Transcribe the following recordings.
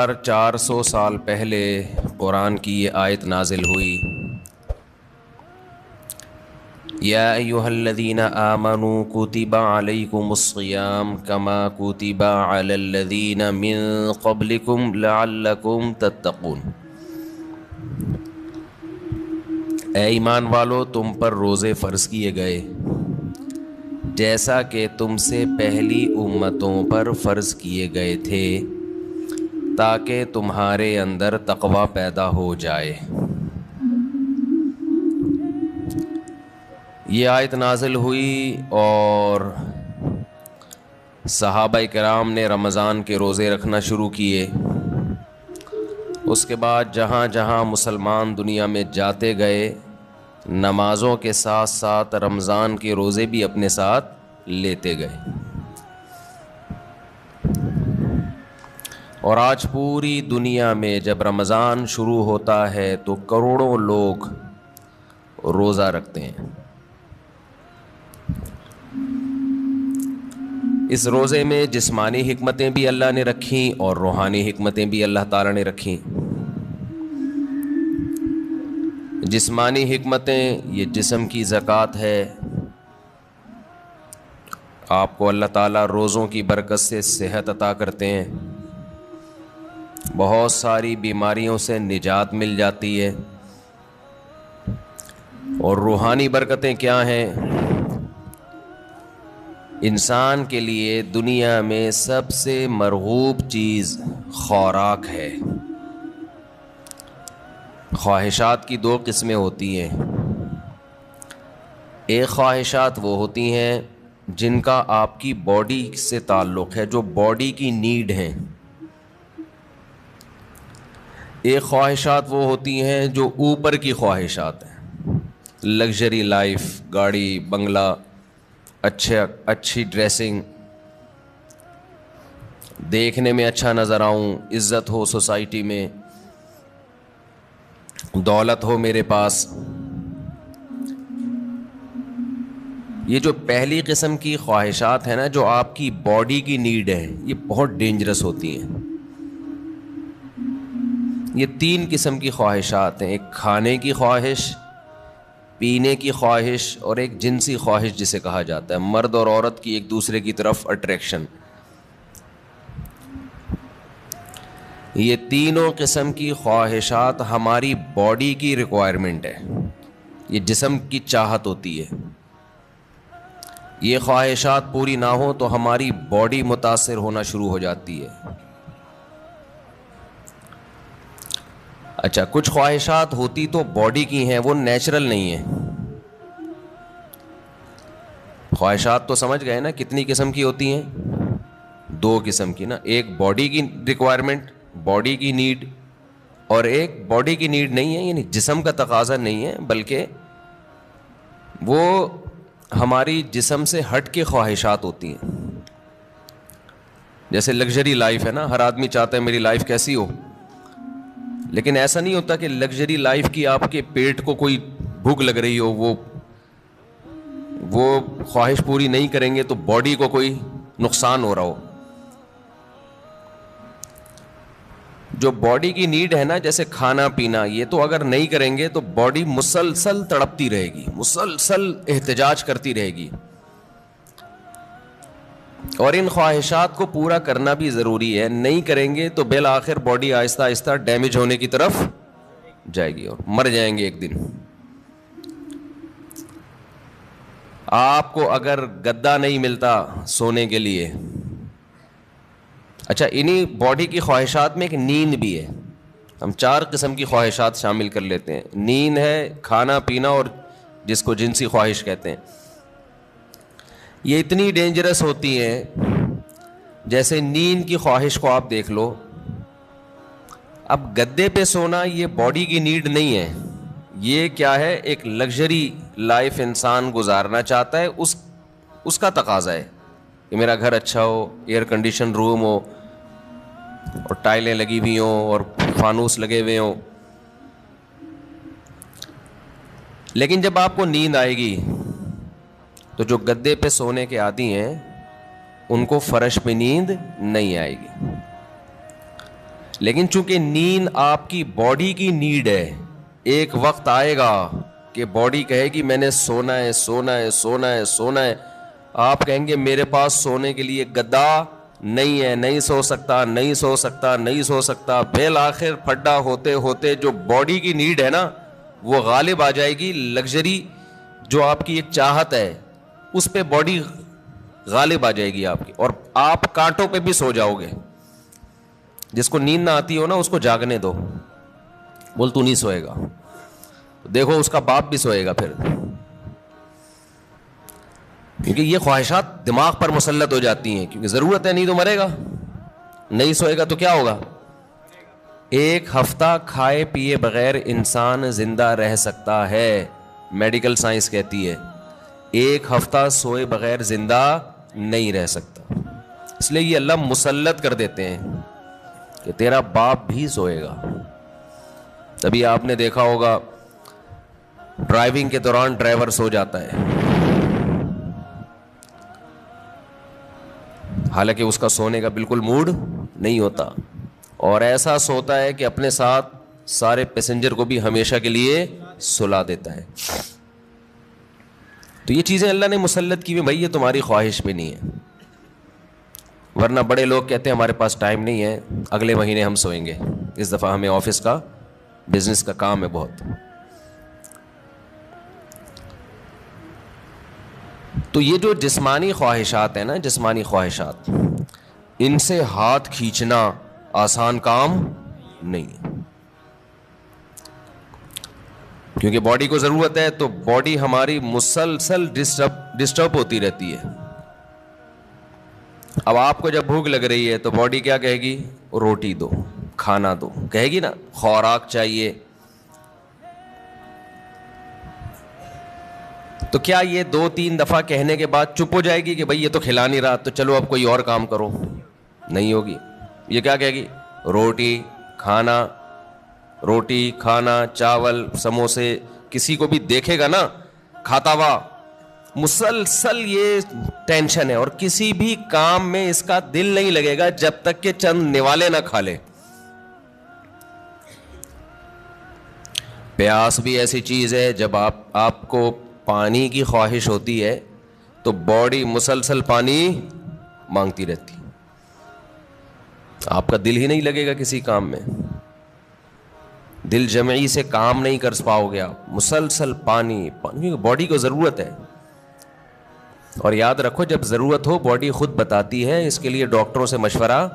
1400 سال پہلے قرآن کی یہ آیت نازل ہوئی، یا ایھا الذین آمنوا کتب علیکم الصیام کما کتب علی الذین من قبلکم لعلکم تتقون۔ اے ایمان والو، تم پر روزے فرض کیے گئے جیسا کہ تم سے پہلی امتوں پر فرض کیے گئے تھے، تاکہ تمہارے اندر تقوی پیدا ہو جائے۔ یہ آیت نازل ہوئی اور صحابہ کرام نے رمضان کے روزے رکھنا شروع کیے۔ اس کے بعد جہاں جہاں مسلمان دنیا میں جاتے گئے، نمازوں کے ساتھ ساتھ رمضان کے روزے بھی اپنے ساتھ لیتے گئے، اور آج پوری دنیا میں جب رمضان شروع ہوتا ہے تو کروڑوں لوگ روزہ رکھتے ہیں۔ اس روزے میں جسمانی حکمتیں بھی اللہ نے رکھیں اور روحانی حکمتیں بھی اللہ تعالیٰ نے رکھیں۔ جسمانی حکمتیں، یہ جسم کی زکوٰۃ ہے، آپ کو اللہ تعالیٰ روزوں کی برکت سے صحت عطا کرتے ہیں، بہت ساری بیماریوں سے نجات مل جاتی ہے۔ اور روحانی برکتیں کیا ہیں؟ انسان کے لیے دنیا میں سب سے مرغوب چیز خوراک ہے۔ خواہشات کی دو قسمیں ہوتی ہیں، ایک خواہشات وہ ہوتی ہیں جن کا آپ کی باڈی سے تعلق ہے، جو باڈی کی نیڈ ہیں۔ ایک خواہشات وہ ہوتی ہیں جو اوپر کی خواہشات ہیں، لگژری لائف، گاڑی بنگلہ، اچھی ڈریسنگ، دیکھنے میں اچھا نظر آؤں، عزت ہو سوسائٹی میں، دولت ہو میرے پاس۔ یہ جو پہلی قسم کی خواہشات ہیں نا، جو آپ کی باڈی کی نیڈ ہے، یہ بہت ڈینجرس ہوتی ہیں۔ یہ تین قسم کی خواہشات ہیں، ایک کھانے کی خواہش، پینے کی خواہش، اور ایک جنسی خواہش جسے کہا جاتا ہے، مرد اور عورت کی ایک دوسرے کی طرف اٹریکشن۔ یہ تینوں قسم کی خواہشات ہماری باڈی کی ریکوائرمنٹ ہے، یہ جسم کی چاہت ہوتی ہے۔ یہ خواہشات پوری نہ ہو تو ہماری باڈی متاثر ہونا شروع ہو جاتی ہے۔ اچھا، کچھ خواہشات ہوتی تو باڈی کی ہیں، وہ نیچرل نہیں ہیں۔ خواہشات تو سمجھ گئے نا کتنی قسم کی ہوتی ہیں؟ دو قسم کی نا، ایک باڈی کی ریکوائرمنٹ، باڈی کی نیڈ، اور ایک باڈی کی نیڈ نہیں ہے، یعنی جسم کا تقاضا نہیں ہے، بلکہ وہ ہماری جسم سے ہٹ کے خواہشات ہوتی ہیں۔ جیسے لگژری لائف ہے نا، ہر آدمی چاہتا ہے میری لائف کیسی ہو، لیکن ایسا نہیں ہوتا کہ لگژری لائف کی آپ کے پیٹ کو کوئی بھوک لگ رہی ہو، وہ خواہش پوری نہیں کریں گے تو باڈی کو کوئی نقصان ہو رہا ہو۔ جو باڈی کی نیڈ ہے نا، جیسے کھانا پینا، یہ تو اگر نہیں کریں گے تو باڈی مسلسل تڑپتی رہے گی، مسلسل احتجاج کرتی رہے گی، اور ان خواہشات کو پورا کرنا بھی ضروری ہے۔ نہیں کریں گے تو بالآخر باڈی آہستہ آہستہ ڈیمیج ہونے کی طرف جائے گی اور مر جائیں گے ایک دن۔ آپ کو اگر گدا نہیں ملتا سونے کے لیے، اچھا، انہی باڈی کی خواہشات میں ایک نیند بھی ہے، ہم چار قسم کی خواہشات شامل کر لیتے ہیں۔ نیند ہے، کھانا پینا، اور جس کو جنسی خواہش کہتے ہیں۔ یہ اتنی ڈینجرس ہوتی ہیں، جیسے نیند کی خواہش کو آپ دیکھ لو، اب گدے پہ سونا یہ باڈی کی نیڈ نہیں ہے، یہ کیا ہے؟ ایک لگژری لائف انسان گزارنا چاہتا ہے، اس کا تقاضا ہے کہ میرا گھر اچھا ہو، ایئر کنڈیشن روم ہو، اور ٹائلیں لگی ہوئی ہوں، اور فانوس لگے ہوئے ہوں۔ لیکن جب آپ کو نیند آئے گی تو جو گدے پہ سونے کے عادی ہیں ان کو فرش پہ نیند نہیں آئے گی، لیکن چونکہ نیند آپ کی باڈی کی نیڈ ہے، ایک وقت آئے گا کہ باڈی کہے گی میں نے سونا ہے سونا ہے سونا ہے سونا ہے، آپ کہیں گے میرے پاس سونے کے لیے گدا نہیں ہے، نہیں سو سکتا نہیں سو سکتا نہیں سو سکتا، بالآخر پھڈا ہوتے ہوتے جو باڈی کی نیڈ ہے نا وہ غالب آ جائے گی، لگژری جو آپ کی ایک چاہت ہے اس پہ باڈی غالب آ جائے گی آپ کی، اور آپ کانٹوں پہ بھی سو جاؤ گے۔ جس کو نیند نہ آتی ہو نا اس کو جاگنے دو، بول تو نہیں سوئے گا، دیکھو اس کا باپ بھی سوئے گا پھر، کیونکہ یہ خواہشات دماغ پر مسلط ہو جاتی ہیں، کیونکہ ضرورت ہے، نہیں تو مرے گا، نہیں سوئے گا تو کیا ہوگا۔ ایک ہفتہ کھائے پیے بغیر انسان زندہ رہ سکتا ہے، میڈیکل سائنس کہتی ہے، ایک ہفتہ سوئے بغیر زندہ نہیں رہ سکتا، اس لیے یہ اللہ مسلط کر دیتے ہیں کہ تیرا باپ بھی سوئے گا۔ تبھی آپ نے دیکھا ہوگا ڈرائیونگ کے دوران ڈرائیور سو جاتا ہے، حالانکہ اس کا سونے کا بالکل موڈ نہیں ہوتا، اور ایسا سوتا ہے کہ اپنے ساتھ سارے پیسنجر کو بھی ہمیشہ کے لیے سلا دیتا ہے۔ تو یہ چیزیں اللہ نے مسلط کی ہوئی، بھائی یہ تمہاری خواہش پہ نہیں ہے، ورنہ بڑے لوگ کہتے ہیں ہمارے پاس ٹائم نہیں ہے، اگلے مہینے ہم سوئیں گے، اس دفعہ ہمیں آفس کا بزنس کا کام ہے بہت۔ تو یہ جو جسمانی خواہشات ہیں نا، جسمانی خواہشات، ان سے ہاتھ کھینچنا آسان کام نہیں ہے، کیونکہ باڈی کو ضرورت ہے، تو باڈی ہماری مسلسل ڈسٹرب ہوتی رہتی ہے۔ اب آپ کو جب بھوک لگ رہی ہے تو باڈی کیا کہے گی، روٹی دو، کھانا دو، کہے گی نا، خوراک چاہیے۔ تو کیا یہ 2-3 دفعہ کہنے کے بعد چپ ہو جائے گی کہ بھائی یہ تو کھلا نہیں رہا تو چلو اب کوئی اور کام کرو؟ نہیں ہوگی، یہ کیا کہے گی، روٹی کھانا، روٹی کھانا، چاول سموسے، کسی کو بھی دیکھے گا نا کھاتا ہوا، مسلسل یہ ٹینشن ہے، اور کسی بھی کام میں اس کا دل نہیں لگے گا جب تک کہ چند نوالے نہ کھا لے۔ پیاس بھی ایسی چیز ہے، جب آپ کو پانی کی خواہش ہوتی ہے تو باڈی مسلسل پانی مانگتی رہتی، آپ کا دل ہی نہیں لگے گا کسی کام میں، دل جمعی سے کام نہیں کر پاؤ گے آپ، مسلسل پانی پانی، باڈی کو ضرورت ہے۔ اور یاد رکھو جب ضرورت ہو باڈی خود بتاتی ہے، اس کے لیے ڈاکٹروں سے مشورہ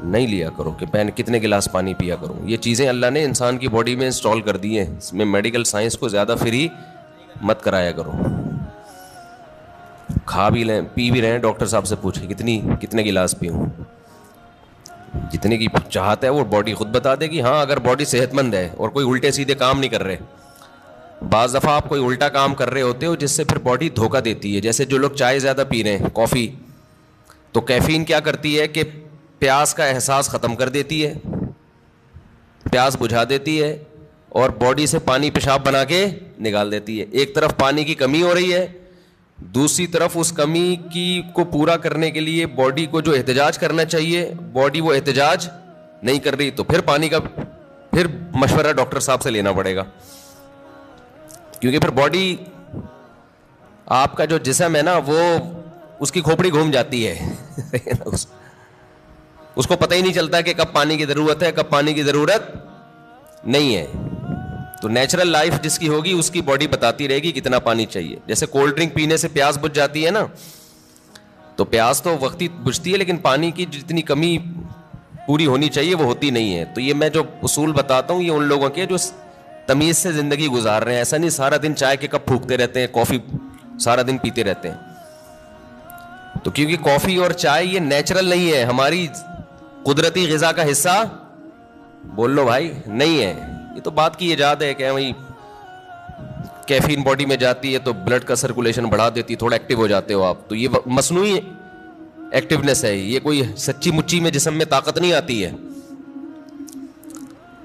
نہیں لیا کرو کہ میں کتنے گلاس پانی پیا کروں، یہ چیزیں اللہ نے انسان کی باڈی میں انسٹال کر دی ہیں، اس میں میڈیکل سائنس کو زیادہ فری مت کرایا کرو۔ کھا بھی لیں پی بھی رہے ہیں، ڈاکٹر صاحب سے پوچھیں کتنے گلاس پیوں، جتنے کی چاہت ہے وہ باڈی خود بتا دے گی۔ ہاں اگر باڈی صحت مند ہے اور کوئی الٹے سیدھے کام نہیں کر رہے، بعض دفعہ آپ کوئی الٹا کام کر رہے ہوتے ہو جس سے پھر باڈی دھوکہ دیتی ہے، جیسے جو لوگ چائے زیادہ پی رہے ہیں، کافی، تو کیفین کیا کرتی ہے کہ پیاس کا احساس ختم کر دیتی ہے، پیاس بجھا دیتی ہے، اور باڈی سے پانی پیشاب بنا کے نکال دیتی ہے۔ ایک طرف پانی کی کمی ہو رہی ہے، دوسری طرف اس کمی کی کو پورا کرنے کے لیے باڈی کو جو احتجاج کرنا چاہیے باڈی وہ احتجاج نہیں کر رہی، تو پھر پانی کا پھر مشورہ ڈاکٹر صاحب سے لینا پڑے گا، کیونکہ پھر باڈی آپ کا جو جسم ہے نا وہ اس کی کھوپڑی گھوم جاتی ہے اس کو پتہ ہی نہیں چلتا کہ کب پانی کی ضرورت ہے کب پانی کی ضرورت نہیں ہے۔ تو نیچرل لائف جس کی ہوگی اس کی باڈی بتاتی رہے گی کتنا پانی چاہیے۔ جیسے کولڈ ڈرنک پینے سے پیاس بجھ جاتی ہے نا، تو پیاس تو وقتی بجھتی ہے لیکن پانی کی جتنی کمی پوری ہونی چاہیے وہ ہوتی نہیں ہے۔ تو یہ میں جو اصول بتاتا ہوں یہ ان لوگوں کے جو تمیز سے زندگی گزار رہے ہیں، ایسا نہیں سارا دن چائے کے کپ پھونکتے رہتے ہیں، کافی سارا دن پیتے رہتے ہیں۔ تو کیونکہ کافی اور چائے یہ نیچرل نہیں ہے، ہماری قدرتی غذا کا حصہ بول لو بھائی نہیں ہے۔ یہ تو بات کی ایجاد ہے کہ وہی کیفین باڈی میں جاتی ہے تو بلڈ کا سرکولیشن بڑھا دیتی ہے، تھوڑا ایکٹیو ہو جاتے ہو آپ، تو یہ مصنوعی ایکٹیونیس ہے، یہ کوئی سچی مچی میں جسم میں طاقت نہیں آتی ہے،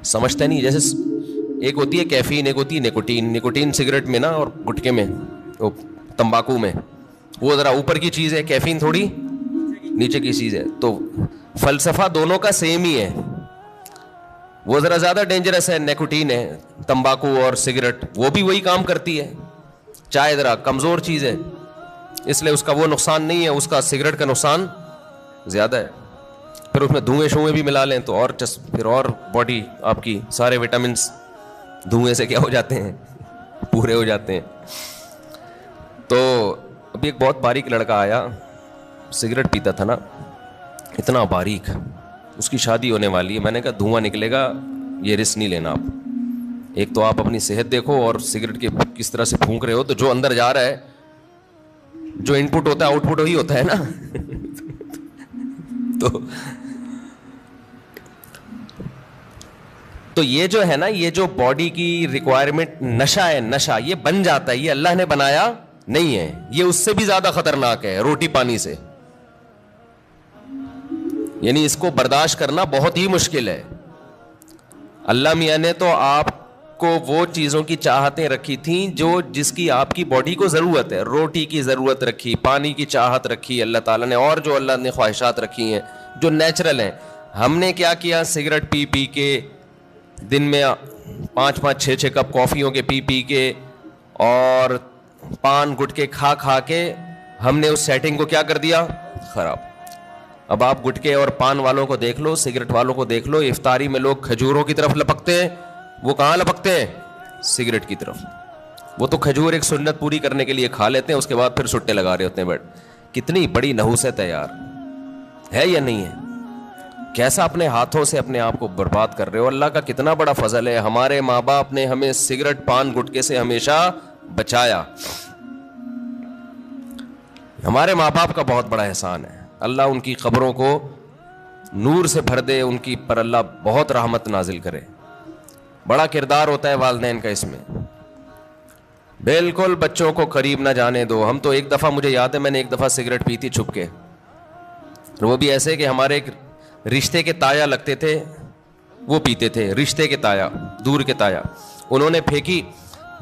سمجھتے نہیں۔ جیسے ایک ہوتی ہے کیفین، ایک ہوتی ہے نکوٹین۔ نکوٹین سگریٹ میں نا اور گٹکے میں، تمباکو میں، وہ ذرا اوپر کی چیز ہے، کیفین تھوڑی نیچے کی چیز ہے۔ تو فلسفہ دونوں کا سیم ہی ہے، وہ ذرا زیادہ ڈینجرس ہے، نیکوٹین ہے، تمباکو اور سگریٹ، وہ بھی وہی کام کرتی ہے. چائے ذرا کمزور چیز ہے، اس لیے اس کا وہ نقصان نہیں ہے، اس کا سگریٹ کا نقصان زیادہ ہے. پھر اس میں دھوئیں شوئیں بھی ملا لیں تو اور پھر اور باڈی آپ کی سارے وٹامنس دھوئیں سے کیا ہو جاتے ہیں، پورے ہو جاتے ہیں. تو ابھی ایک بہت باریک لڑکا آیا، سگریٹ پیتا تھا نا، اتنا باریک، اس کی شادی ہونے والی ہے. میں نے کہا دھواں نکلے گا، یہ رسک نہیں لینا آپ. ایک تو آپ اپنی صحت دیکھو، اور سگریٹ کے کس طرح سے پھونک رہے ہو، تو جو اندر جا رہا ہے، جو ان پٹ ہوتا ہے آؤٹ پٹ وہی ہوتا ہے نا. تو یہ جو ہے نا، یہ جو باڈی کی ریکوائرمنٹ نشہ ہے، نشہ یہ بن جاتا ہے، یہ اللہ نے بنایا نہیں ہے، یہ اس سے بھی زیادہ خطرناک ہے روٹی پانی سے. یعنی اس کو برداشت کرنا بہت ہی مشکل ہے. اللہ میاں نے تو آپ کو وہ چیزوں کی چاہتیں رکھی تھیں جس کی آپ کی باڈی کو ضرورت ہے. روٹی کی ضرورت رکھی، پانی کی چاہت رکھی اللہ تعالیٰ نے، اور جو اللہ نے خواہشات رکھی ہیں جو نیچرل ہیں. ہم نے کیا کیا، سگریٹ پی پی کے، دن میں 5-5 6-6 کپ کافیوں کے پی پی کے، اور پان گٹکے کھا کھا کے ہم نے اس سیٹنگ کو کیا کر دیا، خراب. اب آپ گٹکے اور پان والوں کو دیکھ لو، سگریٹ والوں کو دیکھ لو، افطاری میں لوگ کھجوروں کی طرف لپکتے ہیں، وہ کہاں لپکتے ہیں، سگریٹ کی طرف. وہ تو کھجور ایک سنت پوری کرنے کے لیے کھا لیتے ہیں، اس کے بعد پھر سٹے لگا رہے ہوتے ہیں. کتنی بڑی نحوست ہے یار، ہے یا نہیں ہے؟ کیسا اپنے ہاتھوں سے اپنے آپ کو برباد کر رہے ہو. اللہ کا کتنا بڑا فضل ہے، ہمارے ماں باپ نے ہمیں سگریٹ پان گٹکے سے ہمیشہ بچایا. ہمارے ماں باپ کا بہت بڑا احسان ہے. اللہ ان کی قبروں کو نور سے بھر دے، ان کی پر اللہ بہت رحمت نازل کرے. بڑا کردار ہوتا ہے والدین کا اس میں. بالکل بچوں کو قریب نہ جانے دو. ہم تو ایک دفعہ، مجھے یاد ہے میں نے ایک دفعہ سگریٹ پی تھی چھپ کے، وہ بھی ایسے کہ ہمارے ایک رشتے کے تایا لگتے تھے، وہ پیتے تھے، رشتے کے تایا، دور کے تایا. انہوں نے پھینکی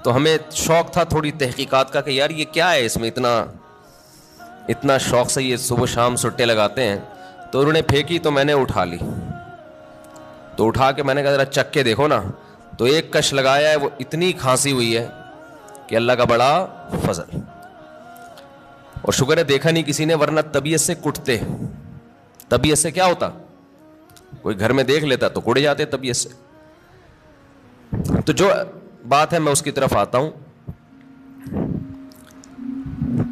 تو ہمیں شوق تھا تھوڑی تحقیقات کا کہ یار یہ کیا ہے، اس میں اتنا شوق سے یہ صبح شام سٹے لگاتے ہیں. تو انہوں نے پھینکی تو میں نے اٹھا لی، تو اٹھا کے میں نے کہا ذرا چک کے دیکھو نا. تو ایک کش لگایا ہے، وہ اتنی کھانسی ہوئی ہے کہ اللہ کا بڑا فضل. اور شکر ہے دیکھا نہیں کسی نے، ورنہ طبیعت سے کٹتے. طبیعت سے کیا ہوتا، کوئی گھر میں دیکھ لیتا تو کٹ جاتے طبیعت سے. تو جو بات ہے میں اس کی طرف آتا ہوں.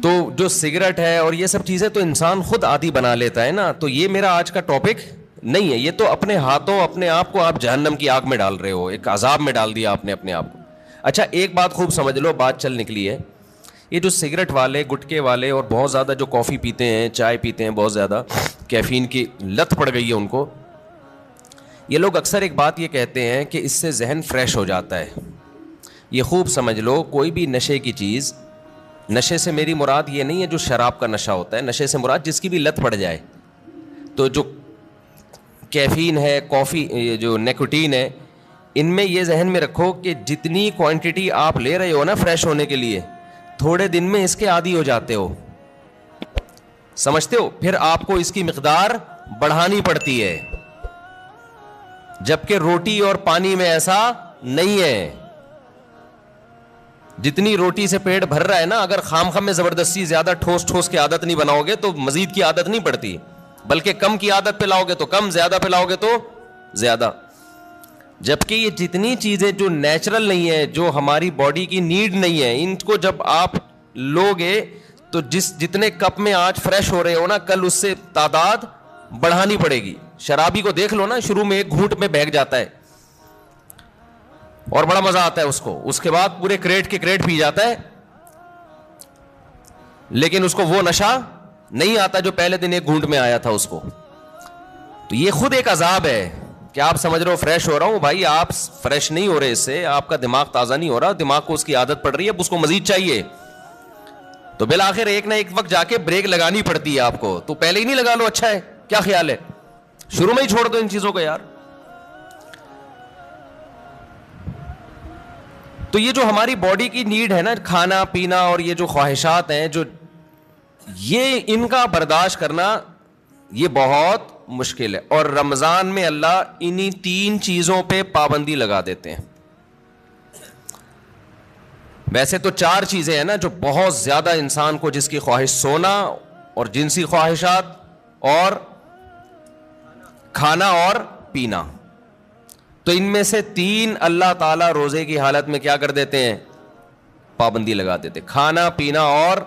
تو جو سگریٹ ہے اور یہ سب چیزیں تو انسان خود عادی بنا لیتا ہے نا. تو یہ میرا آج کا ٹاپک نہیں ہے، یہ تو اپنے ہاتھوں اپنے آپ کو آپ جہنم کی آگ میں ڈال رہے ہو، ایک عذاب میں ڈال دیا آپ نے اپنے آپ کو. اچھا ایک بات خوب سمجھ لو، بات چل نکلی ہے، یہ جو سگریٹ والے، گٹکے والے، اور بہت زیادہ جو کافی پیتے ہیں، چائے پیتے ہیں، بہت زیادہ کیفین کی لت پڑ گئی ہے ان کو، یہ لوگ اکثر ایک بات یہ کہتے ہیں کہ اس سے ذہن فریش ہو جاتا ہے. یہ خوب سمجھ لو، کوئی بھی نشے کی چیز، نشے سے میری مراد یہ نہیں ہے جو شراب کا نشہ ہوتا ہے، نشے سے مراد جس کی بھی لت پڑ جائے. تو جو کیفین ہے، کافی، یہ جو نیکوٹین ہے، ان میں یہ ذہن میں رکھو کہ جتنی کوانٹٹی آپ لے رہے ہو نا فریش ہونے کے لیے، تھوڑے دن میں اس کے عادی ہو جاتے ہو، سمجھتے ہو؟ پھر آپ کو اس کی مقدار بڑھانی پڑتی ہے، جبکہ روٹی اور پانی میں ایسا نہیں ہے. جتنی روٹی سے پیٹ بھر رہا ہے نا، اگر خام خام میں زبردستی زیادہ ٹھوس ٹھوس کی عادت نہیں بناؤ گے تو مزید کی عادت نہیں پڑتی، بلکہ کم کی عادت پہ لاؤ گے تو کم، زیادہ پہ لاؤ گے تو زیادہ. جبکہ یہ جتنی چیزیں جو نیچرل نہیں ہے، جو ہماری باڈی کی نیڈ نہیں ہے، ان کو جب آپ لوگے تو جتنے کپ میں آج فریش ہو رہے ہو نا، کل اس سے تعداد بڑھانی پڑے گی. شرابی کو دیکھ لو نا، شروع میں ایک گھونٹ میں بہک جاتا ہے اور بڑا مزہ آتا ہے اس کو، اس کے بعد پورے کریٹ کے کریٹ پی جاتا ہے، لیکن اس کو وہ نشہ نہیں آتا جو پہلے دن ایک گھونٹ میں آیا تھا اس کو. تو یہ خود ایک عذاب ہے کہ آپ سمجھ رہے ہو فریش ہو رہا ہوں، بھائی آپ فریش نہیں ہو رہے، اس سے آپ کا دماغ تازہ نہیں ہو رہا، دماغ کو اس کی عادت پڑ رہی ہے، اب اس کو مزید چاہیے. تو بالآخر ایک نہ ایک وقت جا کے بریک لگانی پڑتی ہے آپ کو. تو پہلے ہی نہیں لگا لو، اچھا ہے، کیا خیال ہے؟ شروع میں ہی چھوڑ دو ان چیزوں کو یار. تو یہ جو ہماری باڈی کی نیڈ ہے نا، کھانا پینا اور یہ جو خواہشات ہیں، جو یہ ان کا برداشت کرنا یہ بہت مشکل ہے. اور رمضان میں اللہ انہی 3 چیزوں پہ پابندی لگا دیتے ہیں. ویسے تو 4 چیزیں ہیں نا جو بہت زیادہ انسان کو, جس کی خواہش سونا اور جنسی خواہشات اور کھانا اور پینا. تو ان میں سے 3 اللہ تعالیٰ روزے کی حالت میں کیا کر دیتے ہیں, پابندی لگا دیتے. کھانا پینا اور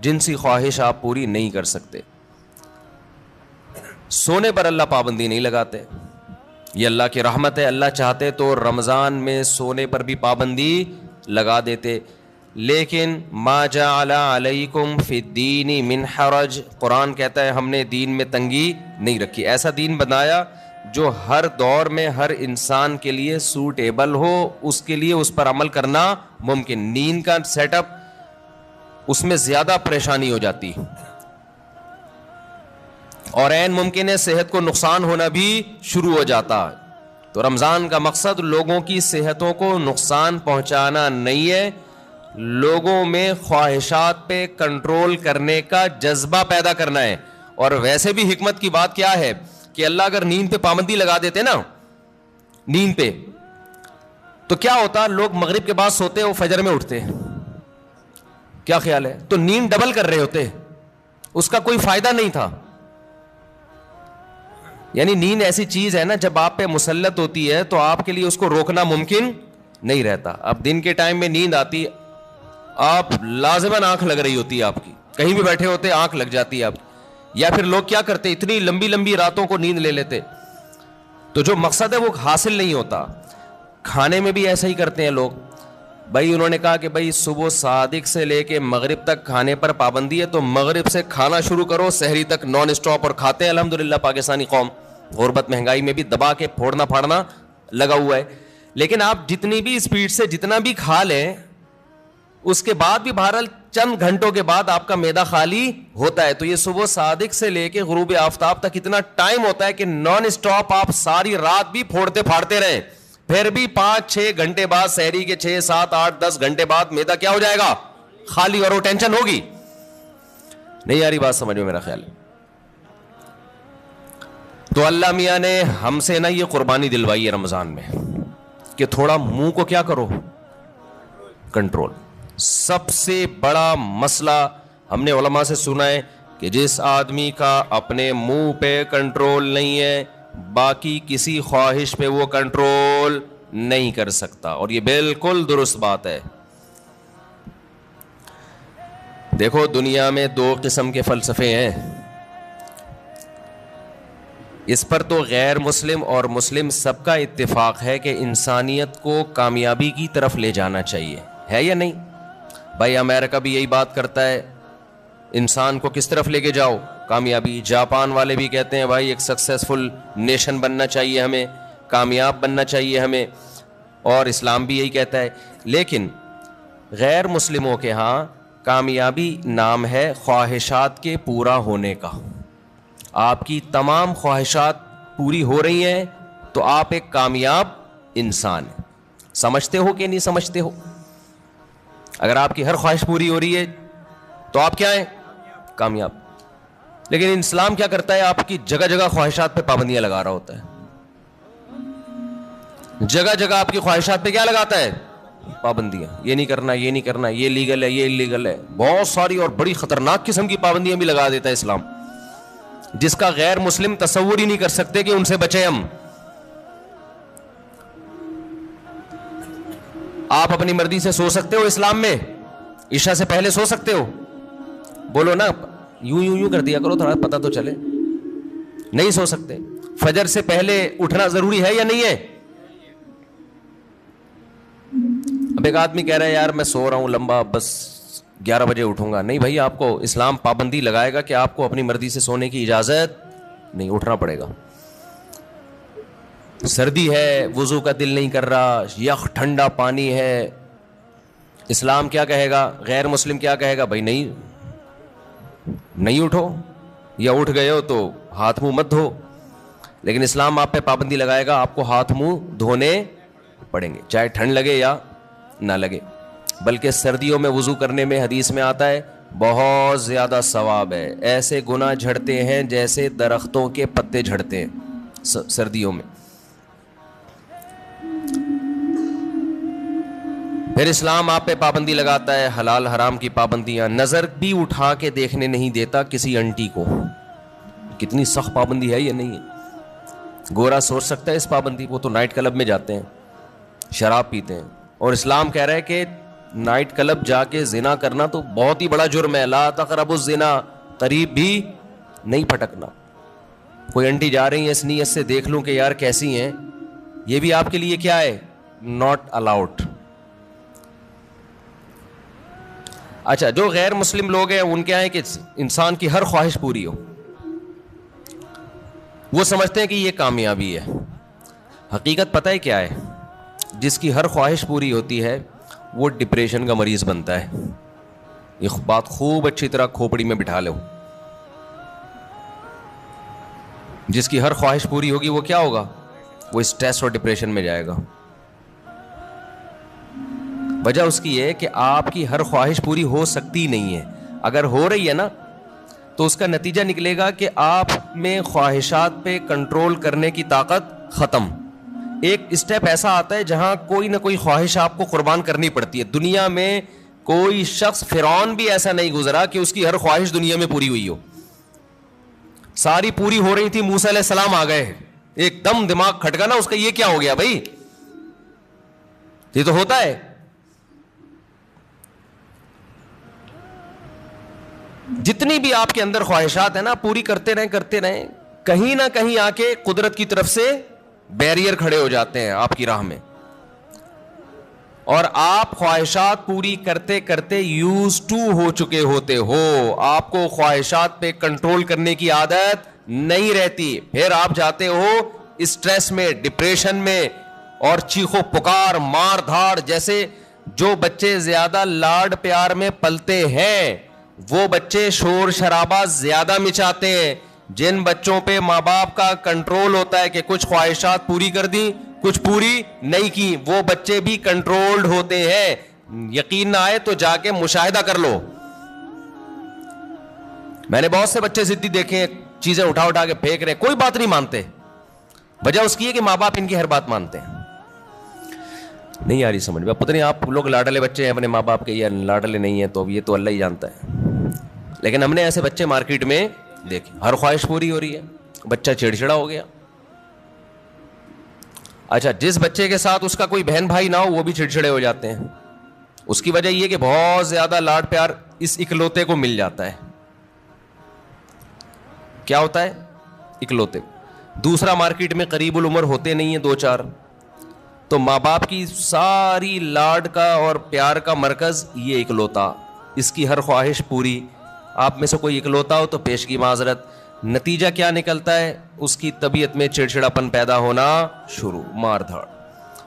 جنسی خواہش آپ پوری نہیں کر سکتے. سونے پر اللہ پابندی نہیں لگاتے, یہ اللہ کی رحمت ہے. اللہ چاہتے تو رمضان میں سونے پر بھی پابندی لگا دیتے. لیکن ما جعل علیکم فی الدین من حرج, قرآن کہتا ہے ہم نے دین میں تنگی نہیں رکھی. ایسا دین بنایا جو ہر دور میں ہر انسان کے لیے سوٹیبل ہو, اس کے لیے اس پر عمل کرنا ممکن. نیند کا سیٹ اپ, اس میں زیادہ پریشانی ہو جاتی اور عین ممکن ہے صحت کو نقصان ہونا بھی شروع ہو جاتا. تو رمضان کا مقصد لوگوں کی صحتوں کو نقصان پہنچانا نہیں ہے, لوگوں میں خواہشات پہ کنٹرول کرنے کا جذبہ پیدا کرنا ہے. اور ویسے بھی حکمت کی بات کیا ہے کہ اللہ اگر نیند پہ پابندی لگا دیتے نا, نیند پہ, تو کیا ہوتا, لوگ مغرب کے بعد سوتے وہ فجر میں اٹھتے. کیا خیال ہے, تو نیند ڈبل کر رہے ہوتے, اس کا کوئی فائدہ نہیں تھا. یعنی نیند ایسی چیز ہے نا جب آپ پہ مسلط ہوتی ہے تو آپ کے لیے اس کو روکنا ممکن نہیں رہتا. اب دن کے ٹائم میں نیند آتی, آپ لازماً آنکھ لگ رہی ہوتی ہے, آپ کی کہیں بھی بیٹھے ہوتے آنکھ لگ جاتی ہے آپ کی. یا پھر لوگ کیا کرتے, اتنی لمبی لمبی راتوں کو نیند لے لیتے, تو جو مقصد ہے وہ حاصل نہیں ہوتا. کھانے میں بھی ایسا ہی کرتے ہیں لوگ. بھائی انہوں نے کہا کہ بھائی صبح صادق سے لے کے مغرب تک کھانے پر پابندی ہے, تو مغرب سے کھانا شروع کرو, سحری تک نان اسٹاپ, اور کھاتے ہیں الحمدللہ. پاکستانی قوم غربت مہنگائی میں بھی دبا کے پھوڑنا پھاڑنا لگا ہوا ہے. لیکن آپ جتنی بھی اسپیڈ سے جتنا بھی کھا لیں, اس کے بعد بھی بہرحال چند گھنٹوں کے بعد آپ کا معدہ خالی ہوتا ہے. تو یہ صبح صادق سے لے کے غروب آفتاب تک اتنا ٹائم ہوتا ہے کہ نان اسٹاپ آپ ساری رات بھی پھوڑتے پھاڑتے رہیں, پھر بھی 5-6 گھنٹے بعد, سحری کے 6, 7, 8, 10 گھنٹے بعد معدہ کیا ہو جائے گا, خالی. اور وہ ٹینشن ہوگی. نہیں آ رہی بات سمجھ میں میرا خیال ہے. تو اللہ میاں نے ہم سے نا یہ قربانی دلوائی ہے رمضان میں کہ تھوڑا منہ کو کیا کرو, کنٹرول. سب سے بڑا مسئلہ ہم نے علماء سے سنا ہے کہ جس آدمی کا اپنے منہ پہ کنٹرول نہیں ہے, باقی کسی خواہش پہ وہ کنٹرول نہیں کر سکتا. اور یہ بالکل درست بات ہے. دیکھو دنیا میں 2 قسم کے فلسفے ہیں, اس پر تو غیر مسلم اور مسلم سب کا اتفاق ہے کہ انسانیت کو کامیابی کی طرف لے جانا چاہیے, ہے یا نہیں؟ بھائی امریکہ بھی یہی بات کرتا ہے, انسان کو کس طرف لے کے جاؤ, کامیابی. جاپان والے بھی کہتے ہیں بھائی ایک سکسیسفل نیشن بننا چاہیے ہمیں, کامیاب بننا چاہیے ہمیں. اور اسلام بھی یہی کہتا ہے. لیکن غیر مسلموں کے ہاں کامیابی نام ہے خواہشات کے پورا ہونے کا. آپ کی تمام خواہشات پوری ہو رہی ہیں تو آپ ایک کامیاب انسان ہیں. سمجھتے ہو کہ نہیں سمجھتے ہو؟ اگر آپ کی ہر خواہش پوری ہو رہی ہے تو آپ کیا ہیں, کامیاب. لیکن اسلام کیا کرتا ہے, آپ کی جگہ جگہ خواہشات پہ پابندیاں لگا رہا ہوتا ہے. جگہ جگہ آپ کی خواہشات پہ کیا لگاتا ہے, پابندیاں. یہ نہیں کرنا, یہ نہیں کرنا, یہ لیگل ہے, یہ انلیگل ہے. بہت ساری اور بڑی خطرناک قسم کی پابندیاں بھی لگا دیتا ہے اسلام, جس کا غیر مسلم تصور ہی نہیں کر سکتے کہ ان سے بچیں ہم. آپ اپنی مرضی سے سو سکتے ہو اسلام میں, عشاء سے پہلے سو سکتے ہو, بولو نا, یوں کر دیا کرو تھوڑا پتہ تو چلے. نہیں سو سکتے. فجر سے پہلے اٹھنا ضروری ہے یا نہیں ہے؟ اب ایک آدمی کہہ رہا ہے یار میں سو رہا ہوں لمبا, بس 11 بجے اٹھوں گا. نہیں بھائی, آپ کو اسلام پابندی لگائے گا کہ آپ کو اپنی مرضی سے سونے کی اجازت نہیں, اٹھنا پڑے گا. سردی ہے, وضو کا دل نہیں کر رہا, یخ ٹھنڈا پانی ہے, اسلام کیا کہے گا, غیر مسلم کیا کہے گا, بھائی نہیں اٹھو, یا اٹھ گئے ہو تو ہاتھ منہ مت دھو. لیکن اسلام آپ پہ پابندی لگائے گا, آپ کو ہاتھ منہ دھونے پڑیں گے چاہے ٹھنڈ لگے یا نہ لگے. بلکہ سردیوں میں وضو کرنے میں حدیث میں آتا ہے بہت زیادہ ثواب ہے. ایسے گناہ جھڑتے ہیں جیسے درختوں کے پتے جھڑتے ہیں سردیوں میں. پھر اسلام آپ پہ پابندی لگاتا ہے, حلال حرام کی پابندیاں. نظر بھی اٹھا کے دیکھنے نہیں دیتا کسی انٹی کو. کتنی سخت پابندی ہے یہ نہیں ہے. گورا سوچ سکتا ہے اس پابندی کو, تو نائٹ کلب میں جاتے ہیں, شراب پیتے ہیں, اور اسلام کہہ رہا ہے کہ نائٹ کلب جا کے زنا کرنا تو بہت ہی بڑا جرم ہے. لا تقربوا الزنا, قریب بھی نہیں پھٹکنا. کوئی انٹی جا رہی ہے اس نیت سے دیکھ لوں کہ یار کیسی ہیں, یہ بھی آپ کے لیے کیا ہے, ناٹ الاؤڈ. اچھا, جو غیر مسلم لوگ ہیں ان کیا ہے کہ انسان کی ہر خواہش پوری ہو. وہ سمجھتے ہیں کہ یہ کامیابی ہے. حقیقت پتہ ہے کیا ہے؟ جس کی ہر خواہش پوری ہوتی ہے وہ ڈپریشن کا مریض بنتا ہے. یہ بات خوب اچھی طرح کھوپڑی میں بٹھا لو. جس کی ہر خواہش پوری ہوگی وہ کیا ہوگا, وہ اسٹریس اور ڈپریشن میں جائے گا. وجہ اس کی ہے کہ آپ کی ہر خواہش پوری ہو سکتی نہیں ہے. اگر ہو رہی ہے نا تو اس کا نتیجہ نکلے گا کہ آپ میں خواہشات پہ کنٹرول کرنے کی طاقت ختم. ایک اسٹیپ ایسا آتا ہے جہاں کوئی نہ کوئی خواہش آپ کو قربان کرنی پڑتی ہے. دنیا میں کوئی شخص, فرعون بھی ایسا نہیں گزرا کہ اس کی ہر خواہش دنیا میں پوری ہوئی ہو. ساری پوری ہو رہی تھی, موسیٰ علیہ السلام آ گئے, ایک دم دماغ کھٹکا نا اس کا, یہ کیا ہو گیا بھائی, یہ تو ہوتا ہے. جتنی بھی آپ کے اندر خواہشات ہیں نا, پوری کرتے رہیں, کہیں نہ کہیں آ کے قدرت کی طرف سے بیریئر کھڑے ہو جاتے ہیں آپ کی راہ میں, اور آپ خواہشات پوری کرتے کرتے یوز ٹو ہو چکے ہوتے ہو. آپ کو خواہشات پہ کنٹرول کرنے کی عادت نہیں رہتی. پھر آپ جاتے ہو اسٹریس میں, ڈپریشن میں, اور چیخو پکار, مار دھاڑ. جیسے جو بچے زیادہ لاڈ پیار میں پلتے ہیں وہ بچے شور شرابہ زیادہ مچاتے ہیں. جن بچوں پہ ماں باپ کا کنٹرول ہوتا ہے کہ کچھ خواہشات پوری کر دی, کچھ پوری نہیں کی, وہ بچے بھی کنٹرولڈ ہوتے ہیں. یقین نہ آئے تو جا کے مشاہدہ کر لو. میں نے بہت سے بچے ضدی دیکھے ہیں, چیزیں اٹھا اٹھا کے پھینک رہے, کوئی بات نہیں مانتے. وجہ اس کی ہے کہ ماں باپ ان کی ہر بات مانتے ہیں. نہیں آ رہی سمجھ میں, پتہ نہیں آپ لوگ لاڈلے بچے ہیں اپنے ماں باپ کے یا لاڈلے نہیں ہیں, تو یہ تو اللہ ہی جانتا ہے. لیکن ہم نے ایسے بچے مارکیٹ میں دیکھے, ہر خواہش پوری ہو رہی ہے, بچہ چڑچڑا ہو گیا. اچھا, جس بچے کے ساتھ اس کا کوئی بہن بھائی نہ ہو وہ بھی چڑچڑے ہو جاتے ہیں. اس کی وجہ یہ کہ بہت زیادہ لاڈ پیار اس اکلوتے کو مل جاتا ہے. کیا ہوتا ہے, اکلوتے. دوسرا مارکیٹ میں قریب العمر ہوتے نہیں ہیں, 2-4, تو ماں باپ کی ساری لاڈ کا اور پیار کا مرکز یہ اکلوتا. اس کی ہر خواہش پوری. آپ میں سے کوئی اکلوتا ہو تو پیش کی معذرت. نتیجہ کیا نکلتا ہے, اس کی طبیعت میں چڑچڑاپن پیدا ہونا شروع, مار دھاڑ.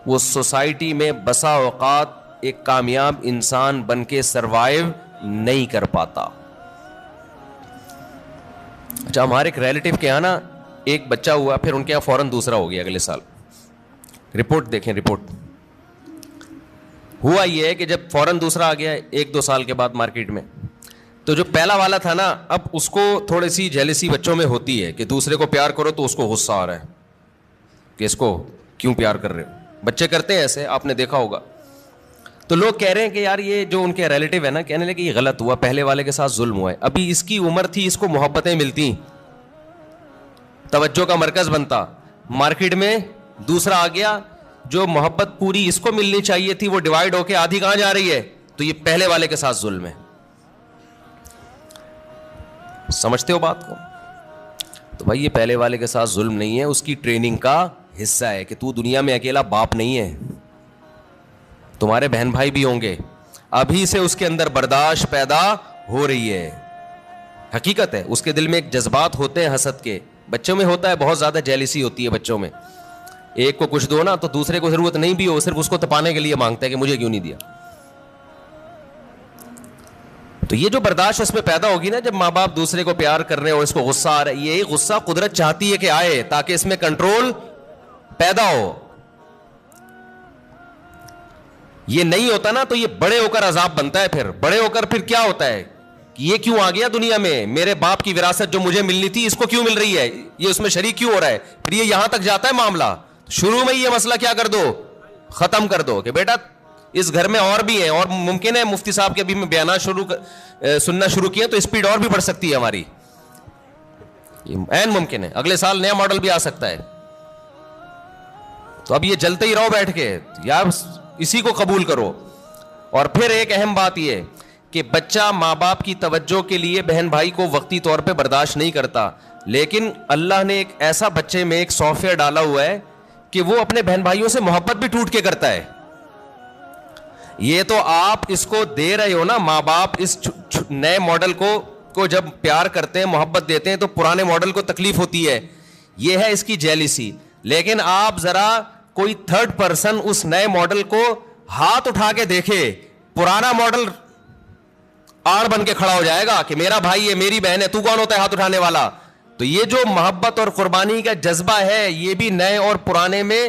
وہ سوسائٹی میں بسا اوقات ایک کامیاب انسان بن کے سروائیو نہیں کر پاتا. اچھا, ہمارے ایک ریلیٹیو کے یہاں نا ایک بچہ ہوا, پھر ان کے یہاں فوراً دوسرا ہو گیا اگلے سال. رپورٹ دیکھیں, رپورٹ. ہوا یہ ہے کہ جب فوراً دوسرا آ گیا 1-2 سال کے بعد مارکیٹ میں, تو جو پہلا والا تھا نا, اب اس کو تھوڑی سی جیلسی بچوں میں ہوتی ہے کہ دوسرے کو پیار کرو تو اس کو غصہ آ رہا ہے کہ اس کو کیوں پیار کر رہے ہو. بچے کرتے ہیں ایسے, آپ نے دیکھا ہوگا. تو لوگ کہہ رہے ہیں کہ یار یہ جو ان کے ریلیٹیو ہے نا, کہنے لگے کہ یہ غلط ہوا, پہلے والے کے ساتھ ظلم ہوا ہے. ابھی اس کی عمر تھی, اس کو محبتیں ملتی, توجہ کا مرکز بنتا. مارکیٹ میں دوسرا آ گیا, جو محبت پوری اس کو ملنی چاہیے تھی وہ ڈیوائیڈ ہو کے آدھی کہاں جا رہی ہے, تو یہ پہلے والے کے ساتھ ظلم ہے. سمجھتے ہو بات کو؟ تو بھائی یہ پہلے والے کے ساتھ ظلم نہیں ہے, اس کی ٹریننگ کا حصہ ہے کہ تو دنیا میں اکیلا باپ نہیں ہے, تمہارے بہن بھائی بھی ہوں گے. ابھی سے اس کے اندر برداشت پیدا ہو رہی ہے. حقیقت ہے, اس کے دل میں ایک جذبات ہوتے ہیں حسد کے. بچوں میں ہوتا ہے, بہت زیادہ جیلسی ہوتی ہے بچوں میں. ایک کو کچھ دو نا تو دوسرے کو ضرورت نہیں بھی ہو, صرف اس کو تپانے کے لیے مانگتا ہے کہ مجھے کیوں نہیں دیا. تو یہ جو برداشت اس میں پیدا ہوگی نا, جب ماں باپ دوسرے کو پیار کر رہے ہیں اور اس کو غصہ آ رہا ہے, یہی غصہ قدرت چاہتی ہے کہ آئے تاکہ اس میں کنٹرول پیدا ہو. یہ نہیں ہوتا نا تو یہ بڑے ہو کر عذاب بنتا ہے. پھر بڑے ہو کر پھر کیا ہوتا ہے کہ یہ کیوں آ گیا دنیا میں, میرے باپ کی وراثت جو مجھے ملنی تھی اس کو کیوں مل رہی ہے, یہ اس میں شریک کیوں ہو رہا ہے. پھر یہ یہاں تک جاتا ہے معاملہ, شروع میں یہ مسئلہ کیا کر دو, ختم کر دو کہ بیٹا اس گھر میں اور بھی ہیں, اور ممکن ہے مفتی صاحب کے ابھی میں بیانات سننا شروع کیے تو اسپیڈ اور بھی بڑھ سکتی ہے ہماری, این ممکن ہے اگلے سال نیا ماڈل بھی آ سکتا ہے. تو اب یہ جلتے ہی رہو بیٹھ کے, یا اسی کو قبول کرو. اور پھر ایک اہم بات یہ کہ بچہ ماں باپ کی توجہ کے لیے بہن بھائی کو وقتی طور پہ برداشت نہیں کرتا, لیکن اللہ نے ایک ایسا بچے میں ایک سافٹ ویئر ڈالا ہوا ہے کہ وہ اپنے بہن بھائیوں سے محبت بھی ٹوٹ کے کرتا ہے. یہ تو آپ اس کو دے رہے ہو نا, ماں باپ اس نئے ماڈل کو جب پیار کرتے ہیں, محبت دیتے ہیں, تو پرانے ماڈل کو تکلیف ہوتی ہے, یہ ہے اس کی جیلیسی. لیکن آپ ذرا کوئی تھرڈ پرسن اس نئے ماڈل کو ہاتھ اٹھا کے دیکھے, پرانا ماڈل آڑ بن کے کھڑا ہو جائے گا کہ میرا بھائی ہے, میری بہن ہے, تو کون ہوتا ہے ہاتھ اٹھانے والا. تو یہ جو محبت اور قربانی کا جذبہ ہے, یہ بھی نئے اور پرانے میں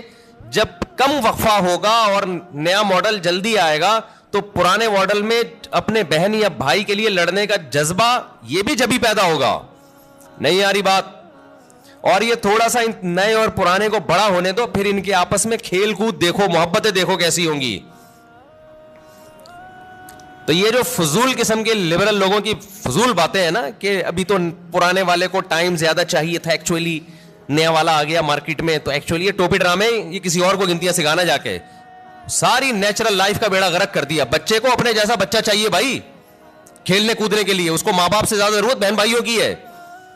جب کم وقفہ ہوگا اور نیا ماڈل جلدی آئے گا, تو پرانے ماڈل میں اپنے بہن یا بھائی کے لیے لڑنے کا جذبہ یہ بھی جبھی پیدا ہوگا. نہیں آ رہی بات؟ اور یہ تھوڑا سا نئے اور پرانے کو بڑا ہونے دو, پھر ان کے آپس میں کھیل کود دیکھو, محبتیں دیکھو کیسی ہوں گی. تو یہ جو فضول قسم کے لبرل لوگوں کی فضول باتیں ہیں نا کہ ابھی تو پرانے والے کو ٹائم زیادہ چاہیے تھا, ایکچولی نیا والا آ گیا مارکیٹ میں, تو ایکچولی یہ ٹوپی ڈرامے, یہ کسی اور کو گنتیاں سکھانا جا کے ساری نیچرل لائف کا بیڑا غرق کر دیا. بچے کو اپنے جیسا بچہ چاہیے بھائی کھیلنے کودنے کے لیے, اس کو ماں باپ سے زیادہ ضرورت بہن بھائیوں کی ہے.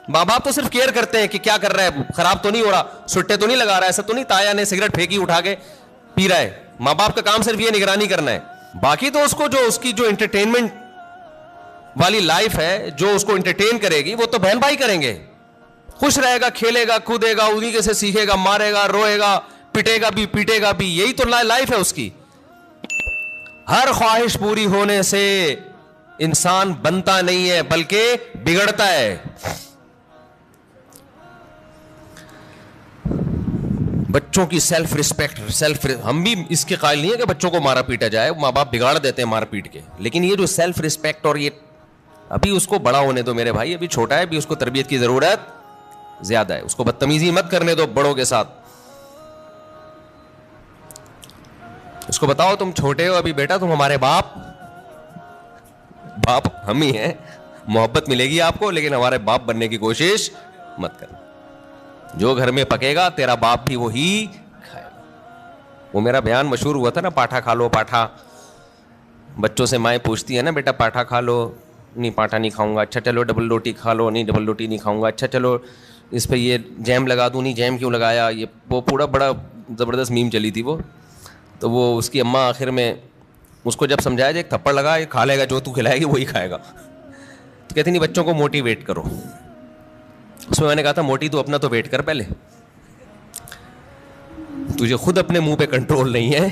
ماں باپ تو صرف کیئر کرتے ہیں کہ کیا کر رہا ہے, خراب تو نہیں ہو رہا, سٹے تو نہیں لگا رہا ہے, ایسا تو نہیں تایا نے سگریٹ پھینکی اٹھا کے پی رہا ہے. ماں باپ کا کام صرف یہ نگرانی کرنا ہے. باقی تو اس کو جو اس کی جو انٹرٹینمنٹ والی لائف ہے, جو اس کو انٹرٹین کرے گی, وہ تو بہن بھائی کریں گے. خوش رہے گا, کھیلے گا, کودے گا, انہی کے سے سیکھے گا, مارے گا, روئے گا, پٹے گا بھی, پیٹے گا بھی, یہی تو لائف ہے اس کی. ہر خواہش پوری ہونے سے انسان بنتا نہیں ہے بلکہ بگڑتا ہے. بچوں کی سیلف ریسپیکٹ, ہم بھی اس کے قائل نہیں ہے کہ بچوں کو مارا پیٹا جائے, ماں باپ بگاڑ دیتے ہیں مار پیٹ کے, لیکن یہ جو سیلف ریسپیکٹ اور یہ ابھی اس کو بڑا ہونے دو میرے بھائی, ابھی چھوٹا ہے, ابھی اس کو تربیت کی ضرورت زیادہ ہے. اس کو بدتمیزی مت کرنے دو بڑوں کے ساتھ. اس کو بتاؤ تم چھوٹے ہو ابھی بیٹا, تم ہمارے باپ ہم ہی ہیں, محبت ملے گی آپ کو, لیکن ہمارے باپ بننے کی کوشش مت کرنا. جو گھر میں پکے گا تیرا باپ بھی وہی کھائے گا. وہ میرا بیان مشہور ہوا تھا نا, پاٹھا کھا لو پاٹھا. بچوں سے مائیں پوچھتی ہے نا, بیٹا پاٹھا کھا لو, نہیں پاٹھا نہیں کھاؤں گا, اچھا چلو ڈبل روٹی کھا لو, نہیں ڈبل روٹی نہیں کھاؤں گا, اچھا چلو اس پہ یہ جیم لگا دوں, نہیں جیم کیوں لگایا. یہ وہ پورا بڑا زبردست میم چلی تھی وہ. تو وہ اس کی اماں آخر میں اس کو جب سمجھایا جائے ایک تھپڑ لگا, یہ کھا لے گا, جو تو کھلائے گی وہی کھائے گا. تو کہتی نہیں, بچوں کو موٹیویٹ کرو. اس میں نے کہا تھا موٹی تو اپنا تو ویٹ کر, پہلے تجھے خود اپنے منہ پہ کنٹرول نہیں ہے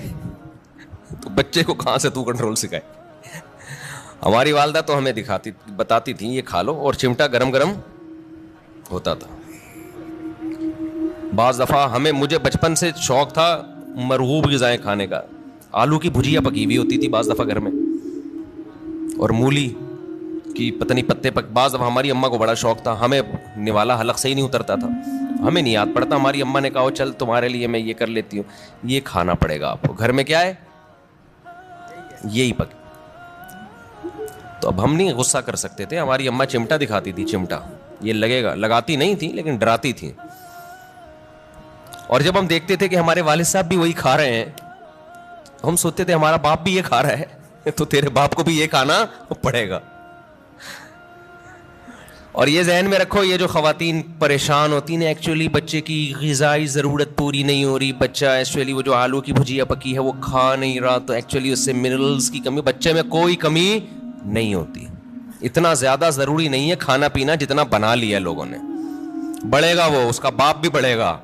تو بچے کو کہاں سے تو کنٹرول سکھائے. ہماری والدہ تو ہمیں بتاتی تھی یہ کھا لو, اور چمٹا گرم گرم ہوتا تھا. بعض دفعہ مجھے بچپن سے شوق تھا مرغوب غذائیں کھانے کا. آلو کی بھجیا پکی ہوئی ہوتی تھی بعض دفعہ گھر میں, اور مولی کی پتہ نہیں پتے بعض دفعہ ہماری اماں کو بڑا شوق تھا. ہمیں نوالا حلق سے ہی نہیں اترتا تھا, ہمیں نہیں یاد پڑتا. ہماری اماں نے کہا چل تمہارے لیے میں یہ کر لیتی ہوں, یہ کھانا پڑے گا آپ کو. گھر میں کیا ہے, یہی پک. تو اب ہم نہیں غصہ کر سکتے تھے. ہماری اماں چمٹا دکھاتی تھی, چمٹا یہ لگے گا, لگاتی نہیں تھی لیکن ڈراتی تھی. اور جب ہم دیکھتے تھے کہ ہمارے والد صاحب بھی وہی کھا رہے ہیں, ہم سوچتے تھے ہمارا باپ بھی یہ کھا رہا ہے تو تیرے باپ کو بھی یہ کھانا پڑے گا. اور یہ ذہن میں رکھو, یہ جو خواتین پریشان ہوتی ہیں ایکچولی بچے کی غذائی ضرورت پوری نہیں ہو رہی, بچہ ایکچولی وہ جو آلو کی بھجیا پکی ہے وہ کھا نہیں رہا, تو ایکچولی اس سے منرلز کی کمی, بچے میں کوئی کمی نہیں ہوتی. اتنا زیادہ ضروری نہیں ہے کھانا پینا جتنا بنا لیا لوگوں نے. بڑھے گا وہ, اس کا باپ بھی بڑھے گا.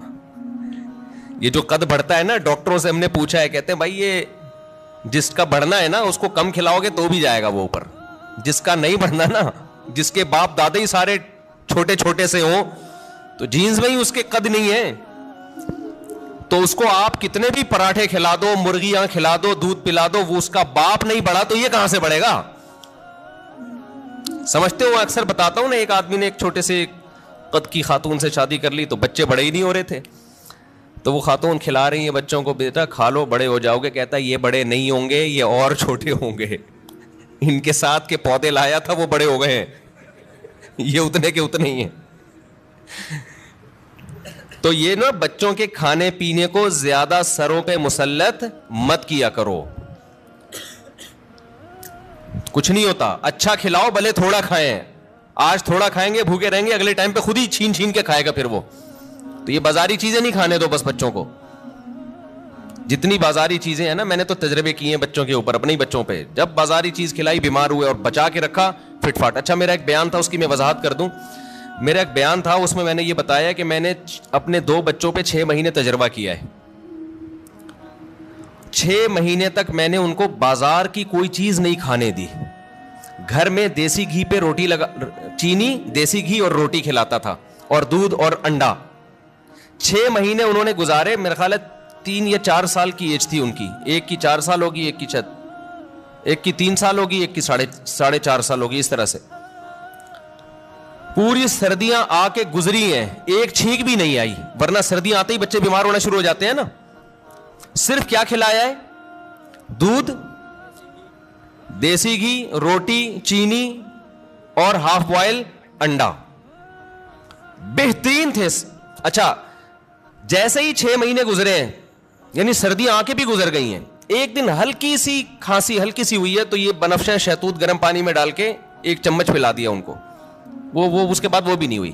یہ جو قد بڑھتا ہے نا, ڈاکٹروں سے ہم نے پوچھا ہے, کہتے ہیں بھائی یہ جس کا بڑھنا ہے نا اس کو کم کھلاؤ گے تو بھی جائے گا وہ اوپر. جس کا نہیں بڑھنا نا, جس کے باپ دادا ہی سارے چھوٹے چھوٹے سے ہوں, تو جینز میں ہی اس کے قد نہیں ہے, تو اس کو آپ کتنے بھی پراٹھے کھلا دو, مرغیاں کھلا دو, دودھ پلا دو, وہ اس کا باپ نہیں بڑھا تو یہ کہاں سے بڑھے گا. سمجھتے ہو, اکثر بتاتا ہوں نا, ایک آدمی نے ایک چھوٹے سے قد کی خاتون سے شادی کر لی تو بچے بڑے ہی نہیں ہو رہے تھے, تو وہ خاتون کھلا رہی ہیں بچوں کو, بیٹا کھا لو بڑے ہو جاؤ گے. کہتا ہے یہ بڑے نہیں ہوں گے, یہ اور چھوٹے ہوں گے, ان کے ساتھ کے پودے لایا تھا وہ بڑے ہو گئے ہیں, یہ اتنے کے اتنے ہی ہیں. تو یہ نا بچوں کے کھانے پینے کو زیادہ سروں پہ مسلط مت کیا کرو, کچھ نہیں ہوتا. اچھا کھلاؤ بھلے تھوڑا کھائیں, آج تھوڑا کھائیں گے بھوکے رہیں گے, اگلے ٹائم پہ خود ہی چھین چھین کے کھائے گا پھر وہ. تو یہ بازاری چیزیں نہیں کھانے دو بس بچوں کو. جتنی بازاری چیزیں ہیں نا, میں نے تو تجربے کیے ہیں بچوں کے اوپر, اپنے ہی بچوں پہ. جب بازاری چیز کھلائی بیمار ہوئے اور بچا کے رکھا فٹ فاٹ. اچھا میرا ایک بیان تھا, اس کی میں وضاحت کر دوں. میرا ایک بیان تھا, اس میں نے یہ بتایا کہ میں نے اپنے 2 بچوں پہ 6 مہینے تجربہ کیا ہے. 6 مہینے تک میں نے ان کو بازار کی کوئی چیز نہیں کھانے دی. گھر میں دیسی گھی پہ روٹی لگا, چینی دیسی گھی اور روٹی کھلاتا تھا, اور دودھ اور انڈا. 6 مہینے انہوں نے گزارے. میرا خیال ہے 3 یا 4 سال کی ایج تھی ان کی. ایک کی 4 سال ہوگی, ایک کی 3 سال ہوگی, ایک کی 4.5 سال ہوگی, اس طرح سے. پوری سردیاں آ کے گزری ہیں, ایک چھینک بھی نہیں آئی, ورنہ سردیاں آتے ہی بچے بیمار ہونا شروع ہو جاتے ہیں نا. صرف کیا کھلایا ہے؟ دودھ, دیسی گھی, روٹی, چینی اور ہاف بوائل انڈا. بہترین تھے. اچھا جیسے ہی 6 مہینے گزرے ہیں, یعنی سردیاں آ کے بھی گزر گئی ہیں, ایک دن ہلکی سی کھانسی ہلکی سی ہوئی ہے, تو یہ بنفشہ شہتوت گرم پانی میں ڈال کے 1 چمچ پلا دیا ان کو. وہ اس کے بعد وہ بھی نہیں ہوئی,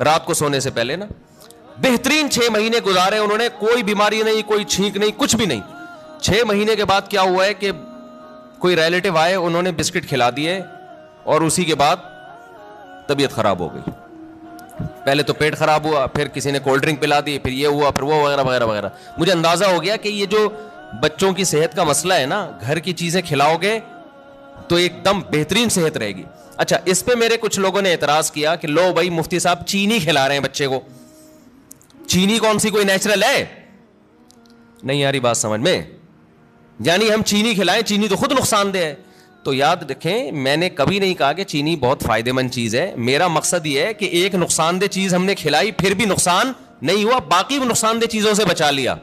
رات کو سونے سے پہلے نا. بہترین 6 مہینے گزارے انہوں نے, کوئی بیماری نہیں, کوئی چھینک نہیں, کچھ بھی نہیں. 6 مہینے کے بعد کیا ہوا ہے کہ کوئی ریلیٹو آئے, انہوں نے بسکٹ کھلا دیے, اور اسی کے بعد طبیعت خراب ہو گئی. پہلے تو پیٹ خراب ہوا, پھر کسی نے کولڈ ڈرنک پلا دی, پھر یہ ہوا, پھر وہ وغیرہ وغیرہ وغیرہ. مجھے اندازہ ہو گیا کہ یہ جو بچوں کی صحت کا مسئلہ ہے نا, گھر کی چیزیں کھلاؤ گے تو ایک دم بہترین صحت رہے گی. اچھا اس پہ میرے کچھ لوگوں نے اعتراض کیا کہ لو بھائی مفتی صاحب چینی کھلا رہے ہیں بچے کو, چینی کون سی کوئی نیچرل ہے؟ نہیں آ رہی بات سمجھ میں؟ یعنی ہم چینی کھلائیں, چینی تو خود نقصان دہ ہے. تو یاد رکھیں, میں نے کبھی نہیں کہا کہ چینی بہت فائدہ مند چیز ہے. میرا مقصد یہ ہے کہ ایک نقصان دہ چیز ہم نے کھلائی, پھر بھی نقصان نہیں ہوا, باقی نقصان دہ چیزوں سے بچا لیا.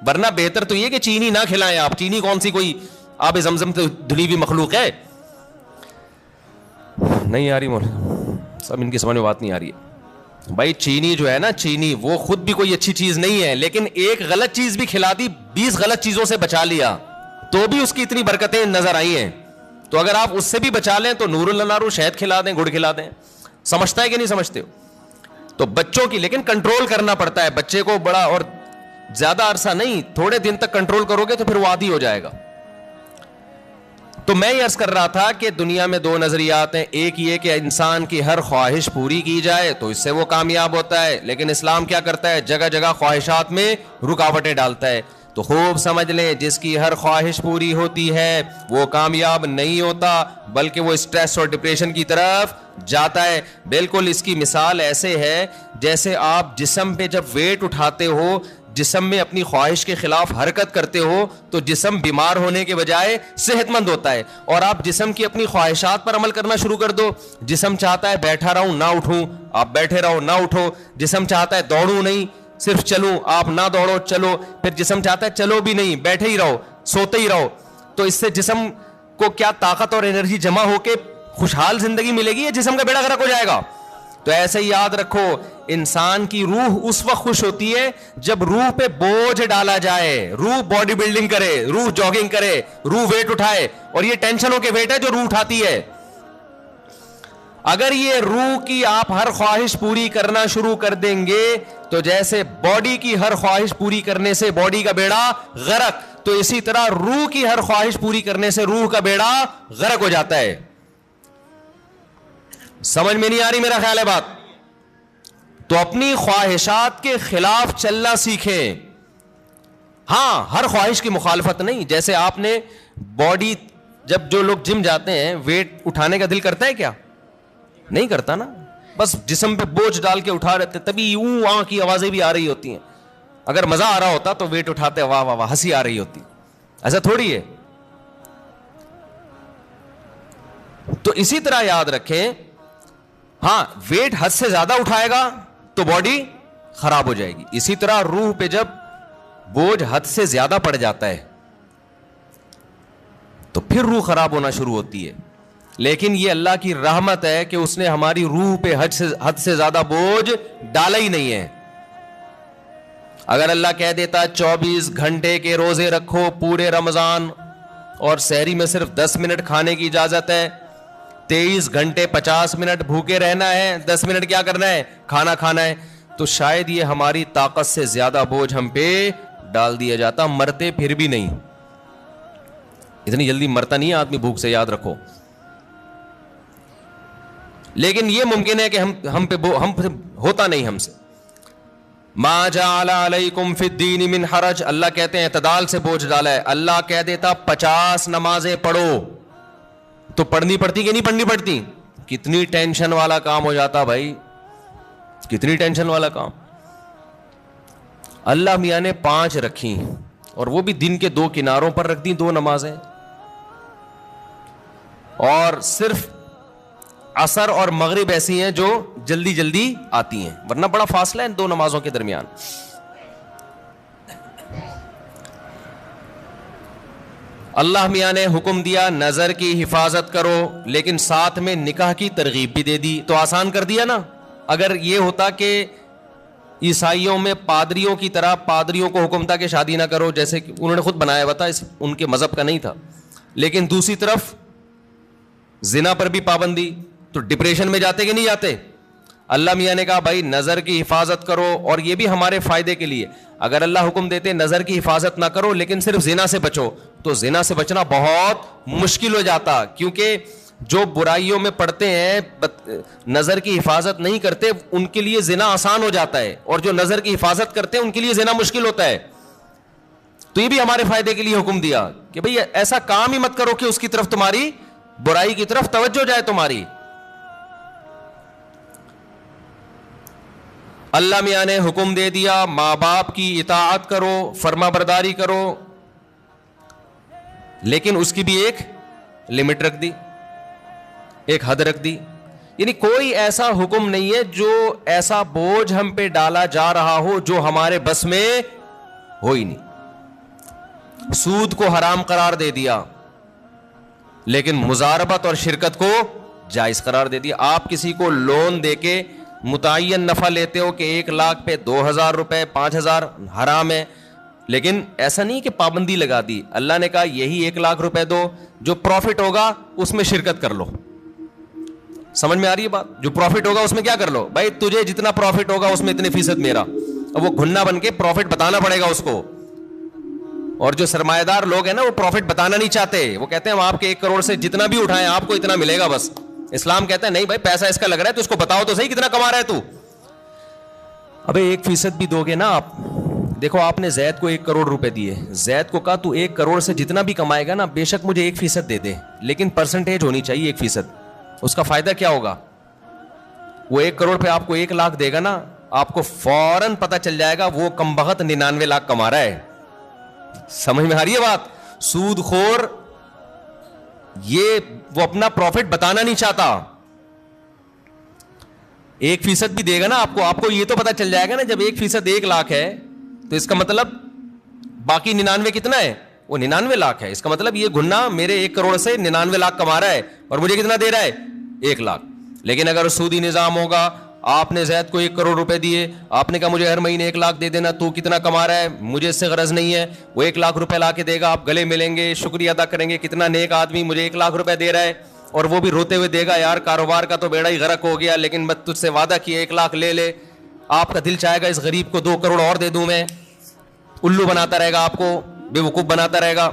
ورنہ بہتر تو یہ کہ چینی نہ کھلائیں آپ. چینی کون سی کوئی آب زمزم تو دھلی ہوئی مخلوق ہے؟ نہیں آ رہی مولانا سب, ان کی سمجھ میں بات نہیں آ رہی ہے. بھائی چینی جو ہے نا, چینی وہ خود بھی کوئی اچھی چیز نہیں ہے, لیکن ایک غلط چیز بھی کھلا دی, 20 غلط چیزوں سے بچا لیا, تو بھی اس کی اتنی برکتیں نظر آئی ہیں. تو اگر آپ اس سے بھی بچا لیں تو نور اللہ نارو, شہد کھلا دیں, گڑ کھلا دیں. سمجھتا ہے کہ نہیں سمجھتے ہو؟ تو بچوں کی لیکن کنٹرول کرنا پڑتا ہے. بچے کو بڑا اور زیادہ عرصہ نہیں, تھوڑے دن تک کنٹرول کرو گے تو پھر وہ عادی ہو جائے گا. تو میں یہ عرض کر رہا تھا کہ دنیا میں 2 نظریات ہیں. ایک یہ کہ انسان کی ہر خواہش پوری کی جائے تو اس سے وہ کامیاب ہوتا ہے, لیکن اسلام کیا کرتا ہے؟ جگہ جگہ خواہشات میں رکاوٹیں ڈالتا ہے. تو خوب سمجھ لیں, جس کی ہر خواہش پوری ہوتی ہے وہ کامیاب نہیں ہوتا, بلکہ وہ اسٹریس اور ڈپریشن کی طرف جاتا ہے. بالکل اس کی مثال ایسے ہے جیسے آپ جسم پہ جب ویٹ اٹھاتے ہو, جسم میں اپنی خواہش کے خلاف حرکت کرتے ہو, تو جسم بیمار ہونے کے بجائے صحت مند ہوتا ہے. اور آپ جسم کی اپنی خواہشات پر عمل کرنا شروع کر دو. جسم چاہتا ہے بیٹھا رہوں نہ اٹھوں, آپ بیٹھے رہو نہ اٹھو. جسم چاہتا ہے دوڑوں نہیں, صرف چلوں, آپ نہ دوڑو چلو. پھر جسم چاہتا ہے چلو بھی نہیں, بیٹھے ہی رہو, سوتے ہی رہو. تو اس سے جسم کو کیا طاقت اور انرجی جمع ہو کے خوشحال زندگی ملے گی, یا جسم کا بیڑا غرق ہو جائے گا؟ تو ایسے ہی یاد رکھو, انسان کی روح اس وقت خوش ہوتی ہے جب روح پہ بوجھ ڈالا جائے, روح باڈی بلڈنگ کرے, روح جاگنگ کرے, روح ویٹ اٹھائے. اور یہ ٹینشنوں کے ویٹ ہے جو روح اٹھاتی ہے. اگر یہ روح کی آپ ہر خواہش پوری کرنا شروع کر دیں گے تو جیسے باڈی کی ہر خواہش پوری کرنے سے باڈی کا بیڑا غرق, تو اسی طرح روح کی ہر خواہش پوری کرنے سے روح کا بیڑا غرق ہو جاتا ہے. سمجھ میں نہیں آ رہی میرا خیال ہے بات؟ تو اپنی خواہشات کے خلاف چلنا سیکھیں. ہاں ہر خواہش کی مخالفت نہیں. جیسے آپ نے باڈی, جب جو لوگ جم جاتے ہیں ویٹ اٹھانے کا دل کرتا ہے کیا؟ نہیں کرتا نا, بس جسم پہ بوجھ ڈال کے اٹھا رہتے, تبھی وہاں کی آوازیں بھی آ رہی ہوتی ہیں. اگر مزہ آ رہا ہوتا تو ویٹ اٹھاتے واہ واہ واہ, ہنسی آ رہی ہوتی. ایسا تھوڑی ہے. تو اسی طرح یاد رکھیں, ہاں ویٹ حد سے زیادہ اٹھائے گا تو باڈی خراب ہو جائے گی, اسی طرح روح پہ جب بوجھ حد سے زیادہ پڑ جاتا ہے تو پھر روح خراب ہونا شروع ہوتی ہے. لیکن یہ اللہ کی رحمت ہے کہ اس نے ہماری روح پہ حد سے زیادہ بوجھ ڈالا ہی نہیں ہے. اگر اللہ کہہ دیتا 24 گھنٹے کے روزے رکھو پورے رمضان اور سحری میں صرف 10 منٹ کھانے کی اجازت ہے, 23 گھنٹے 50 منٹ بھوکے رہنا ہے, 10 منٹ کیا کرنا ہے, کھانا کھانا ہے, تو شاید یہ ہماری طاقت سے زیادہ بوجھ ہم پہ ڈال دیا جاتا. مرتے پھر بھی نہیں, اتنی جلدی مرتا نہیں ہے آدمی بھوک سے, یاد رکھو. لیکن یہ ممکن ہے کہ ہم پہ ہوتا نہیں ہم سے. ما جعل علیکم فی الدین من حرج, اللہ کہتے ہیں اعتدال سے بوجھ ڈالا ہے. اللہ کہہ دیتا 50 نمازیں پڑھو تو پڑھنی پڑتی کہ نہیں پڑھنی پڑتی؟ کتنی ٹینشن والا کام ہو جاتا بھائی, کتنی ٹینشن والا کام. اللہ میاں نے 5 رکھی اور وہ بھی دن کے 2 کناروں پر رکھ دی 2 نمازیں, اور صرف عصر اور مغرب ایسی ہیں جو جلدی جلدی آتی ہیں, ورنہ بڑا فاصلہ ہے ان 2 نمازوں کے درمیان. اللہ میاں نے حکم دیا نظر کی حفاظت کرو, لیکن ساتھ میں نکاح کی ترغیب بھی دے دی, تو آسان کر دیا نا. اگر یہ ہوتا کہ عیسائیوں میں پادریوں کی طرح پادریوں کو حکم تھا کہ شادی نہ کرو, جیسے کہ انہوں نے خود بنایا ہوا تھا, ان کے مذہب کا نہیں تھا, لیکن دوسری طرف زنا پر بھی پابندی, تو ڈپریشن میں جاتے کہ نہیں جاتے؟ اللہ میاں نے کہا بھائی نظر کی حفاظت کرو, اور یہ بھی ہمارے فائدے کے لیے. اگر اللہ حکم دیتے نظر کی حفاظت نہ کرو لیکن صرف زنا سے بچو, تو زنا سے بچنا بہت مشکل ہو جاتا, کیونکہ جو برائیوں میں پڑتے ہیں نظر کی حفاظت نہیں کرتے ان کے لیے زنا آسان ہو جاتا ہے, اور جو نظر کی حفاظت کرتے ہیں ان کے لیے زنا مشکل ہوتا ہے. تو یہ بھی ہمارے فائدے کے لیے حکم دیا کہ بھئی ایسا کام ہی مت کرو کہ اس کی طرف تمہاری برائی کی طرف توجہ جائے تمہاری. اللہ میاں نے حکم دے دیا ماں باپ کی اطاعت کرو, فرما برداری کرو, لیکن اس کی بھی ایک لمٹ رکھ دی, ایک حد رکھ دی. یعنی کوئی ایسا حکم نہیں ہے جو ایسا بوجھ ہم پہ ڈالا جا رہا ہو جو ہمارے بس میں ہو ہی نہیں. سود کو حرام قرار دے دیا لیکن مزاربت اور شرکت کو جائز قرار دے دیا. آپ کسی کو لون دے کے متعین نفع لیتے ہو کہ 1 لاکھ پہ 2,000 روپے 5,000 حرام ہے, لیکن ایسا نہیں کہ پابندی لگا دی. اللہ نے کہا یہی 1 لاکھ روپے دو, جو پروفٹ ہوگا اس میں شرکت کر لو. سمجھ میں آ رہی ہے بات؟ جو پروفٹ ہوگا اس میں کیا کر لو بھائی, تجھے جتنا پروفٹ ہوگا اس میں اتنے فیصد میرا. اب وہ گھنا بن کے پروفٹ بتانا پڑے گا اس کو. اور جو سرمایہ دار لوگ ہیں نا وہ پروفٹ بتانا نہیں چاہتے, وہ کہتے ہیں ہم آپ کے 1 کروڑ سے جتنا بھی اٹھائیں آپ کو اتنا ملے گا بس. اسلام کہتا ہے نہیں بھائی, پیسہ اس کا لگ رہا ہے تو اس کو بتاؤ تو صحیح کتنا کما رہا ہے تو. ابے 1% بھی دو گے نا آپ. دیکھو آپ نے زید کو 1 کروڑ روپے دیے, زید کو کہا تو 1 کروڑ سے جتنا بھی کمائے گا نا بے شک مجھے 1% دے دے, لیکن پرسنٹیج ہونی چاہیے 1%. اس کا فائدہ کیا ہوگا؟ وہ 1 کروڑ پہ آپ کو 1 لاکھ دے گا نا, آپ کو فوراً پتہ چل جائے گا وہ کم بخت 99 لاکھ کما رہا ہے. سمجھ میں آ رہی ہے بات؟ سود خور یہ وہ اپنا پروفٹ بتانا نہیں چاہتا. 1% بھی دے گا نا آپ کو یہ تو پتا چل جائے گا نا, جب 1% 1 لاکھ ہے تو اس کا مطلب باقی 99 کتنا ہے؟ وہ 99 لاکھ ہے. اس کا مطلب یہ گھنا میرے 1 کروڑ سے 99 لاکھ کما رہا ہے اور مجھے کتنا دے رہا ہے؟ 1 لاکھ. لیکن اگر سودی نظام ہوگا, آپ نے زید کو 1 کروڑ روپے دیے, آپ نے کہا مجھے ہر مہینے 1 لاکھ دے دینا, تو کتنا کما رہا ہے مجھے اس سے غرض نہیں ہے. وہ 1 لاکھ روپے لا کے دے گا, آپ گلے ملیں گے, شکریہ ادا کریں گے, کتنا نیک آدمی مجھے 1 لاکھ روپے دے رہا ہے, اور وہ بھی روتے ہوئے دے گا یار کاروبار کا تو بیڑا ہی غرق ہو گیا, لیکن میں تجھ سے وعدہ کیا 1 لاکھ لے لے. آپ کا دل چاہے گا اس غریب کو 2 کروڑ اور دے دوں میں, الو بناتا رہے گا, آپ کو بے وقوف بناتا رہے گا.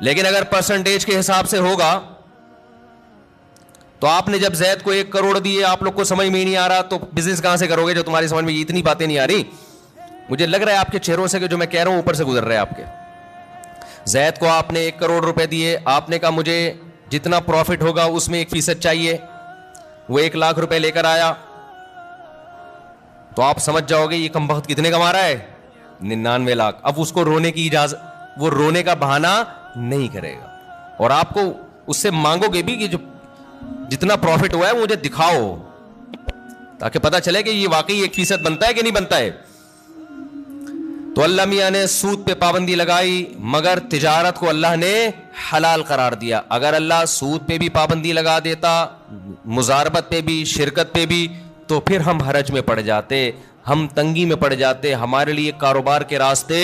لیکن اگر پرسنٹیج کے حساب سے ہوگا تو آپ نے جب زید کو 1 کروڑ دیے, آپ لوگ کو سمجھ میں ہی نہیں آ رہا, تو بزنس کہاں سے کرو گے جو تمہاری سمجھ میں اتنی باتیں نہیں آ رہی. مجھے لگ رہا ہے آپ کے چہروں سے کہ جو میں کہہ رہا ہوں اوپر سے گزر رہا ہے آپ کے. زید کو آپ نے 1 کروڑ روپے دیے, آپ نے کہا مجھے جتنا پروفٹ ہوگا اس میں 1% چاہیے. وہ 1 لاکھ روپے لے کر آیا تو آپ سمجھ جاؤ گے یہ کم بخت کتنے کما رہا ہے؟ 99 لاکھ. اب اس کو رونے کی اجازت, وہ رونے کا بہانہ نہیں کرے گا, اور آپ کو اس سے مانگو گے بھی کہ جو جتنا پروفٹ ہوا ہے مجھے دکھاؤ, تاکہ پتہ چلے کہ یہ واقعی 1% بنتا ہے کہ نہیں بنتا ہے. تو اللہ میاں نے سود پہ پابندی لگائی, مگر تجارت کو اللہ نے حلال قرار دیا. اگر اللہ سود پہ بھی پابندی لگا دیتا, مزاربت پہ بھی, شرکت پہ بھی, تو پھر ہم حرج میں پڑ جاتے, ہم تنگی میں پڑ جاتے, ہمارے لیے کاروبار کے راستے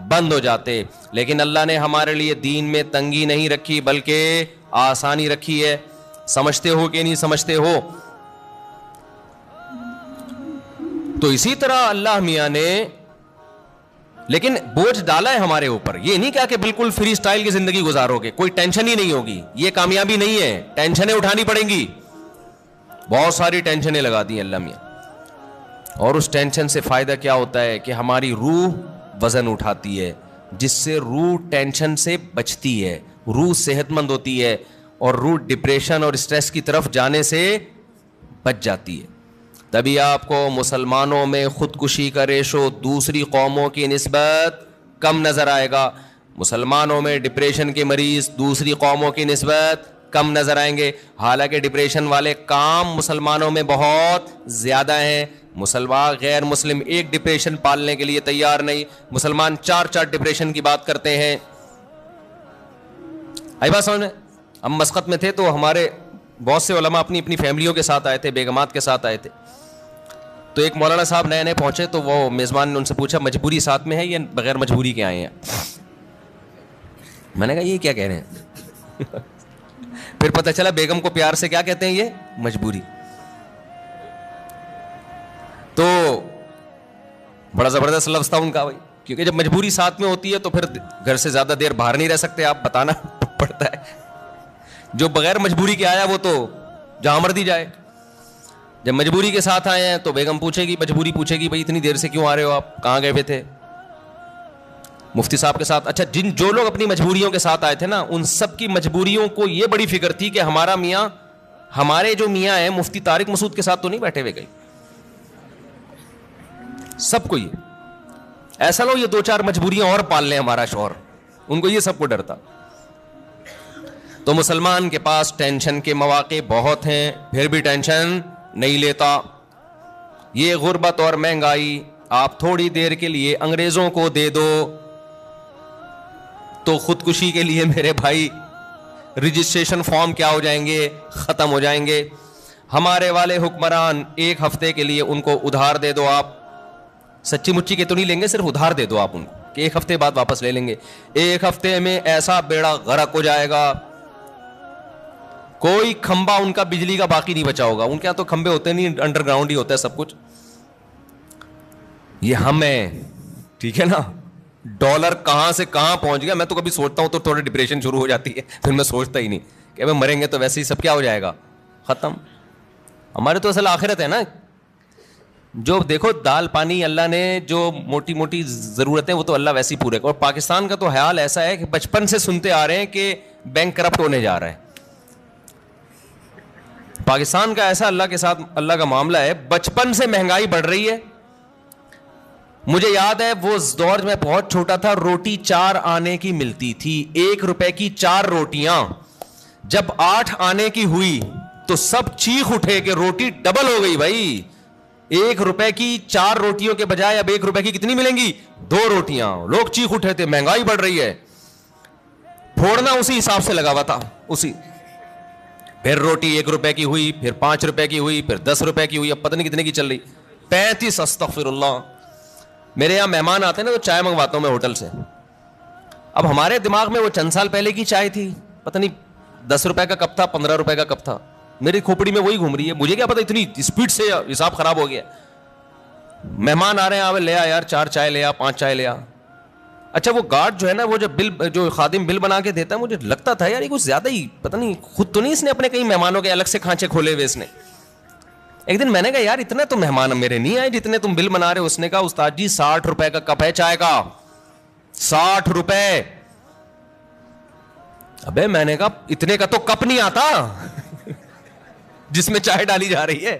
بند ہو جاتے. لیکن اللہ نے ہمارے لیے دین میں تنگی نہیں رکھی بلکہ آسانی رکھی ہے. سمجھتے ہو کہ نہیں سمجھتے ہو؟ تو اسی طرح اللہ میاں نے لیکن بوجھ ڈالا ہے ہمارے اوپر. یہ نہیں کہا کہ بالکل فری سٹائل کی زندگی گزارو گے, کوئی ٹینشن ہی نہیں ہوگی. یہ کامیابی نہیں ہے, ٹینشنیں اٹھانی پڑیں گی. بہت ساری ٹینشنیں لگا دی اللہ میاں, اور اس ٹینشن سے فائدہ کیا ہوتا ہے کہ ہماری روح وزن اٹھاتی ہے, جس سے روح ٹینشن سے بچتی ہے, روح صحت مند ہوتی ہے, اور روح ڈپریشن اور اسٹریس کی طرف جانے سے بچ جاتی ہے. تبھی آپ کو مسلمانوں میں خودکشی کا ریشو دوسری قوموں کی نسبت کم نظر آئے گا. مسلمانوں میں ڈپریشن کے مریض دوسری قوموں کی نسبت کم نظر آئیں گے, حالانکہ ڈپریشن والے کام مسلمانوں میں بہت زیادہ ہیں. مسلمان غیر مسلم ایک ڈپریشن پالنے کے لیے تیار نہیں, مسلمان 4 ڈپریشن کی بات کرتے ہیں. آئی بات سمجھ میں؟ ہم مسقط میں تھے تو ہمارے بہت سے علماء اپنی اپنی فیملیوں کے ساتھ آئے تھے, بیگمات کے ساتھ آئے تھے. تو ایک مولانا صاحب نئے نئے پہنچے, تو وہ میزبان نے ان سے پوچھا مجبوری ساتھ میں ہے یا بغیر مجبوری کے آئے ہیں؟ میں نے کہا یہ کیا کہہ رہے ہیں؟ پھر پتہ چلا بیگم کو پیار سے کیا کہتے ہیں, یہ مجبوری. تو بڑا زبردست لفظ تھا ان کا بھائی, کیونکہ جب مجبوری ساتھ میں ہوتی ہے تو پھر گھر سے زیادہ دیر باہر نہیں رہ سکتے, آپ بتانا پڑتا ہے. جو بغیر مجبوری کے آیا وہ تو جہاں مرضی جائے. جب مجبوری کے ساتھ آئے ہیں تو بیگم پوچھے گی, مجبوری پوچھے گی, بھائی اتنی دیر سے کیوں آ رہے ہو, آپ کہاں گئے ہوئے تھے؟ مفتی صاحب کے ساتھ. اچھا, جو لوگ اپنی مجبوریوں کے ساتھ آئے تھے نا, ان سب کی مجبوریوں کو یہ بڑی فکر تھی کہ ہمارا میاں, ہمارے جو میاں ہیں مفتی طارق مسعود کے ساتھ تو نہیں بیٹھے ہوئے گئے. سب کو یہ ایسا لو یہ 2-4 مجبوریاں اور پال لیں ہمارا شوہر, ان کو یہ سب کو ڈر تھا. تو مسلمان کے پاس ٹینشن کے مواقع بہت ہیں, پھر بھی ٹینشن نہیں لیتا. یہ غربت اور مہنگائی آپ تھوڑی دیر کے لیے انگریزوں کو دے دو تو خودکشی کے لیے میرے بھائی رجسٹریشن فارم کیا ہو جائیں گے, ختم ہو جائیں گے. ہمارے والے حکمران 1 ہفتے کے لیے ان کو ادھار دے دو, آپ سچی مچی کے تو نہیں لیں گے, صرف ادھار دے دو آپ ان کو کہ 1 ہفتے بعد واپس لے لیں گے. 1 ہفتے میں ایسا بیڑا غرق ہو جائے گا, کوئی کھمبا ان کا بجلی کا باقی نہیں بچا ہوگا. ان کے یہاں تو کھمبے ہوتے نہیں, انڈر گراؤنڈ ہی ہوتا ہے سب کچھ. یہ ہم ہیں, ٹھیک ہے نا. ڈالر کہاں سے کہاں پہنچ گیا, میں تو کبھی سوچتا ہوں تو تھوڑی ڈپریشن شروع ہو جاتی ہے, پھر میں سوچتا ہی نہیں کہ مریں گے تو ویسے ہی سب کیا ہو جائے گا, ختم. ہمارے تو اصل آخرت ہے نا. جو دیکھو دال پانی اللہ نے جو موٹی موٹی ضرورتیں وہ تو اللہ ویسے ہی پورے. اور پاکستان کا تو حال ایسا ہے کہ بچپن سے سنتے آ رہے ہیں کہ بینک کرپٹ ہونے جا رہا ہے. پاکستان کا ایسا اللہ کے ساتھ اللہ کا معاملہ ہے, بچپن سے مہنگائی بڑھ رہی ہے. مجھے یاد ہے وہ دور میں بہت چھوٹا تھا, روٹی 4 آنے کی ملتی تھی, 1 روپے کی 4 روٹیاں. جب 8 آنے کی ہوئی تو سب چیخ اٹھے کہ روٹی ڈبل ہو گئی بھائی. 1 روپے کی 4 روٹیوں کے بجائے اب 1 روپے کی کتنی ملیں گی, 2 روٹیاں. لوگ چیخ اٹھے تھے مہنگائی بڑھ رہی ہے. پھوڑنا اسی حساب سے لگا ہوا تھا, اسی. پھر روٹی 1 روپے کی ہوئی, پھر 5 روپے کی ہوئی, پھر 10 روپے کی ہوئی, اب پتہ نہیں کتنے کی چل رہی, 35. استغفر اللہ. میرے یہاں مہمان آتے ہیں نا تو چائے منگواتا ہوں میں ہوٹل سے. اب ہمارے دماغ میں وہ چند سال پہلے کی چائے تھی, پتہ نہیں 10 روپے کا کپ تھا, 15 روپے کا کپ تھا. میری کھوپڑی میں وہی گھوم رہی ہے, مجھے کیا پتا اتنی اسپیڈ سے حساب خراب ہو گیا. مہمان آ رہے ہیں, لے آ یار 4 چائے لے آ, 5 چائے لے آ. اچھا وہ گارڈ جو ہے نا, وہ جو خادم بل بنا کے دیتا ہے, مجھے لگتا تھا یار یہ کچھ زیادہ ہی, پتہ نہیں خود تو نہیں اس نے اپنے کئی مہمانوں کے الگ سے کھانچے کھولے ہوئے اس نے. ایک دن میں نے کہا یار اتنے تو مہمان میرے نہیں آئے جتنے تم بل بنا رہے ہو. اس نے کہا استاد جی 60 روپے کا کپ ہے چائے کا, 60 روپے. ابے میں نے کہا اتنے کا تو کپ نہیں آتا جس میں چائے ڈالی جا رہی ہے.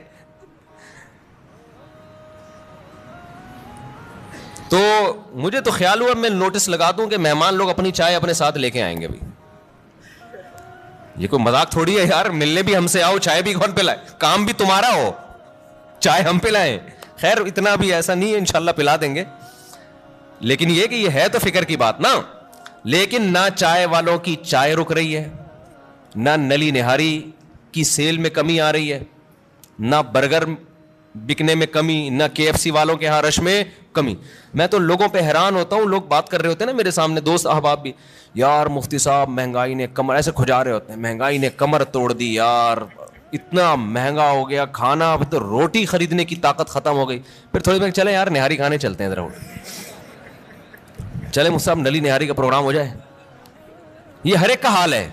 تو مجھے تو خیال ہوا میں نوٹس لگا دوں کہ مہمان لوگ اپنی چائے اپنے ساتھ لے کے آئیں گے. بھی یہ کوئی مذاق تھوڑی ہے یار, ملنے بھی ہم سے آؤ, چائے بھی کون پلائے, کام بھی تمہارا ہو, چائے ہم پلائیں. خیر اتنا بھی ایسا نہیں ہے, انشاءاللہ پلا دیں گے, لیکن یہ کہ یہ ہے تو فکر کی بات نا. لیکن نہ چائے والوں کی چائے رک رہی ہے, نہ نلی نہاری کی سیل میں کمی آ رہی ہے, نہ برگر بکنے میں کمی, نہ KFC والوں کے ہاں رش میں کمی. میں تو لوگوں پہ حیران ہوتا ہوں, لوگ بات کر رہے ہوتے ہیں نا میرے سامنے, دوست احباب بھی, یار مفتی صاحب مہنگائی نے کمر, ایسے کھجا رہے ہوتے ہیں, مہنگائی نے کمر توڑ دی یار, اتنا مہنگا ہو گیا کھانا, اب تو روٹی خریدنے کی طاقت ختم ہو گئی. پھر تھوڑی دیر چلے یار نہاری کھانے چلتے ہیں ذرا, چلے مجھ صاحب نلی نہاری کا پروگرام ہو جائے. یہ ہر ایک کا حال ہے.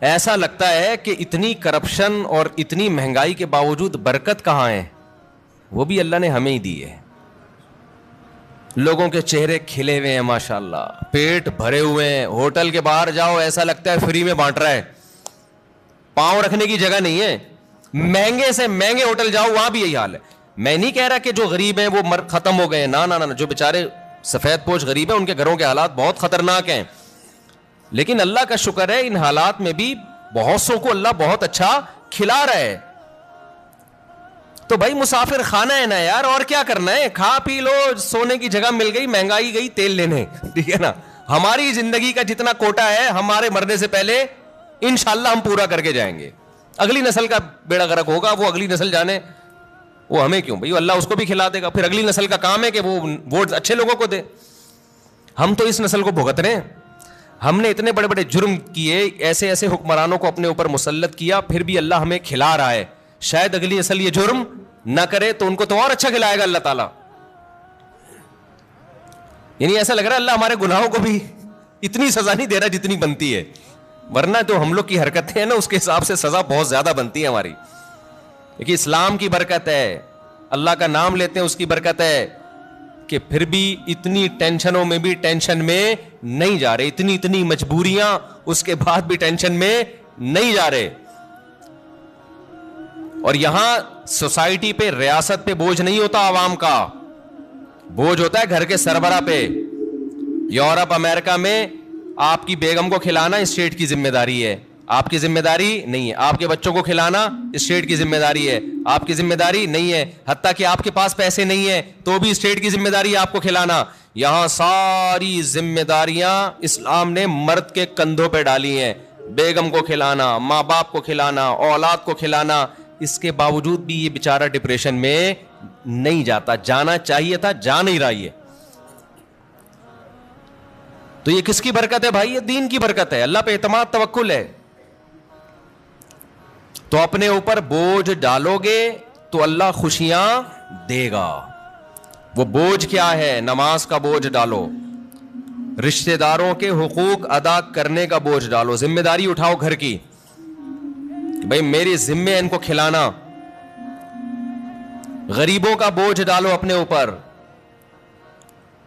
ایسا لگتا ہے کہ اتنی کرپشن اور اتنی مہنگائی کے باوجود برکت کہاں ہے, وہ بھی اللہ نے ہمیں ہی دی ہے. لوگوں کے چہرے کھلے ہوئے ہیں ماشاءاللہ, پیٹ بھرے ہوئے ہیں, ہوٹل کے باہر جاؤ ایسا لگتا ہے فری میں بانٹ رہا ہے, پاؤں رکھنے کی جگہ نہیں ہے. مہنگے سے مہنگے ہوٹل جاؤ وہاں بھی یہی حال ہے. میں نہیں کہہ رہا کہ جو غریب ہیں وہ ختم ہو گئے ہیں, نہ, جو بیچارے سفید پوش غریب ہیں ان کے گھروں کے حالات بہت خطرناک ہیں, لیکن اللہ کا شکر ہے ان حالات میں بھی بہت سو کو اللہ بہت اچھا کھلا رہا ہے. تو بھائی مسافر خانہ ہے نا یار, اور کیا کرنا ہے, کھا پی لو, سونے کی جگہ مل گئی, مہنگائی گئی تیل لینے, ٹھیک ہے نا. ہماری زندگی کا جتنا کوٹا ہے ہمارے مرنے سے پہلے انشاءاللہ ہم پورا کر کے جائیں گے. اگلی نسل کا بیڑا غرق ہوگا, وہ اگلی نسل جانے, وہ ہمیں کیوں بھائی, اللہ اس کو بھی کھلا دے گا. پھر اگلی نسل کا کام ہے کہ وہ ووٹ اچھے لوگوں کو دے. ہم تو اس نسل کو بھگت رہے ہیں. ہم نے اتنے بڑے بڑے جرم کیے, ایسے ایسے حکمرانوں کو اپنے اوپر مسلط کیا, پھر بھی اللہ ہمیں کھلا رہا ہے. شاید اگلی نسل یہ جرم نہ کرے تو ان کو تو اور اچھا کھلائے گا اللہ تعالیٰ. یعنی ایسا لگ رہا ہے اللہ ہمارے گناہوں کو بھی اتنی سزا نہیں دے رہا جتنی بنتی ہے, ورنہ جو ہم لوگ کی حرکتیں ہیں نا اس کے حساب سے سزا بہت زیادہ بنتی ہے ہماری. لیکن اسلام کی برکت ہے, اللہ کا نام لیتے ہیں اس کی برکت ہے کہ پھر بھی اتنی ٹینشنوں میں بھی ٹینشن میں نہیں جا رہے, اتنی مجبوریاں اس کے بعد بھی ٹینشن میں نہیں جا رہے. اور یہاں سوسائٹی پہ, ریاست پہ بوجھ نہیں ہوتا, عوام کا بوجھ ہوتا ہے گھر کے سربراہ پہ. یورپ امریکہ میں آپ کی بیگم کو کھلانا اسٹیٹ کی ذمہ داری ہے, آپ کی ذمہ داری نہیں ہے. آپ کے بچوں کو کھلانا اسٹیٹ کی ذمہ داری ہے, آپ کی ذمہ داری نہیں ہے. حتیٰ کہ آپ کے پاس پیسے نہیں ہیں تو بھی اسٹیٹ کی ذمہ داری ہے آپ کو کھلانا. یہاں ساری ذمہ داریاں اسلام نے مرد کے کندھوں پہ ڈالی ہیں. بیگم کو کھلانا, ماں باپ کو کھلانا, اولاد کو کھلانا. اس کے باوجود بھی یہ بیچارہ ڈپریشن میں نہیں جاتا, جانا چاہیے تھا, جا نہیں رہا. یہ تو یہ کس کی برکت ہے بھائی, یہ دین کی برکت ہے, اللہ پہ اعتماد توکل ہے. تو اپنے اوپر بوجھ ڈالو گے تو اللہ خوشیاں دے گا. وہ بوجھ کیا ہے, نماز کا بوجھ ڈالو, رشتہ داروں کے حقوق ادا کرنے کا بوجھ ڈالو, ذمہ داری اٹھاؤ گھر کی, بھائی میری ذمہ ان کو کھلانا. غریبوں کا بوجھ ڈالو اپنے اوپر.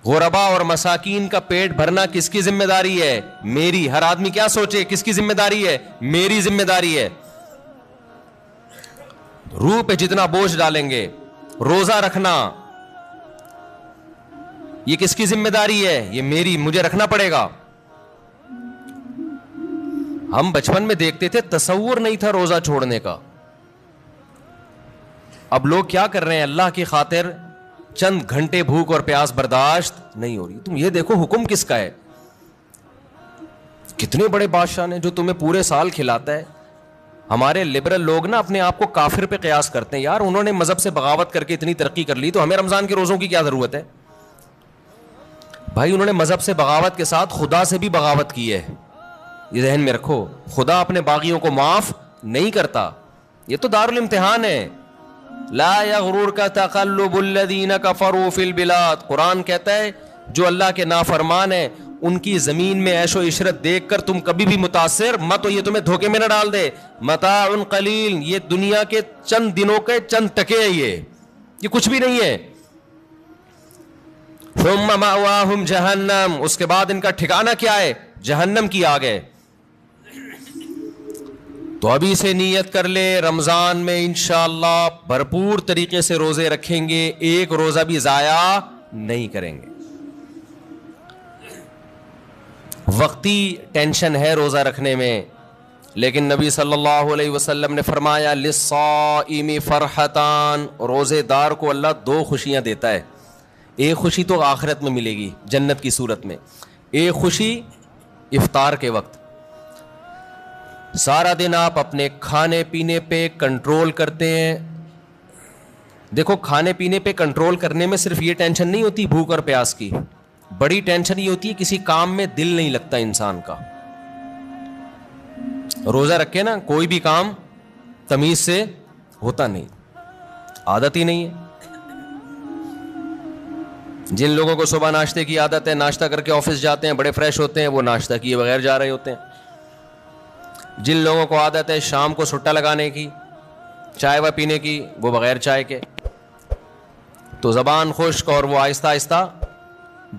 غربا اور مساکین کا پیٹ بھرنا کس کی ذمہ داری ہے, میری. ہر آدمی کیا سوچے کس کی ذمہ داری ہے, میری ذمہ داری ہے. روح پہ جتنا بوجھ ڈالیں گے, روزہ رکھنا یہ کس کی ذمہ داری ہے, یہ میری, مجھے رکھنا پڑے گا. ہم بچپن میں دیکھتے تھے, تصور نہیں تھا روزہ چھوڑنے کا. اب لوگ کیا کر رہے ہیں, اللہ کی خاطر چند گھنٹے بھوک اور پیاس برداشت نہیں ہو رہی. تم یہ دیکھو حکم کس کا ہے, کتنے بڑے بادشاہ نے جو تمہیں پورے سال کھلاتا ہے. ہمارے لبرل لوگ نا اپنے آپ کو کافر پہ قیاس کرتے ہیں, یار انہوں نے مذہب سے بغاوت کر کے اتنی ترقی کر لی تو ہمیں رمضان کے روزوں کی کیا ضرورت ہے. بھائی انہوں نے مذہب سے بغاوت کے ساتھ خدا سے بھی بغاوت کی ہے, یہ ذہن میں رکھو. خدا اپنے باغیوں کو معاف نہیں کرتا, یہ تو دارالامتحان ہے. لا یغررک تقلب الذین کفروا فی البلاد, قرآن کہتا ہے جو اللہ کے نافرمان ہیں ان کی زمین میں عیش و عشرت دیکھ کر تم کبھی بھی متاثر مت ہو, یہ تمہیں دھوکے میں نہ ڈال دے. متاع قلیل, یہ دنیا کے چند دنوں کے چند ٹکے ہیں, یہ کچھ بھی نہیں ہے. ثم مأواہم جہنم, اس کے بعد ان کا ٹھکانہ کیا ہے, جہنم کی آگ ہے. تو ابھی سے نیت کر لے, رمضان میں انشاءاللہ بھرپور طریقے سے روزے رکھیں گے, ایک روزہ بھی ضائع نہیں کریں گے. وقتی ٹینشن ہے روزہ رکھنے میں، لیکن نبی صلی اللہ علیہ وسلم نے فرمایا للصائم فرحتان، روزے دار کو اللہ دو خوشیاں دیتا ہے. ایک خوشی تو آخرت میں ملے گی جنت کی صورت میں، ایک خوشی افطار کے وقت. سارا دن آپ اپنے کھانے پینے پہ کنٹرول کرتے ہیں. دیکھو کھانے پینے پہ کنٹرول کرنے میں صرف یہ ٹینشن نہیں ہوتی بھوک اور پیاس کی، بڑی ٹینشن یہ ہوتی ہے کسی کام میں دل نہیں لگتا انسان کا. روزہ رکھے نا کوئی بھی کام تمیز سے ہوتا نہیں، عادت ہی نہیں ہے. جن لوگوں کو صبح ناشتے کی عادت ہے، ناشتہ کر کے آفس جاتے ہیں، بڑے فریش ہوتے ہیں، وہ ناشتہ کیے بغیر جا رہے ہوتے ہیں. جن لوگوں کو عادت ہے شام کو سٹا لگانے کی، چائے و پینے کی، وہ بغیر چائے کے. تو زبان خشک اور وہ آہستہ آہستہ،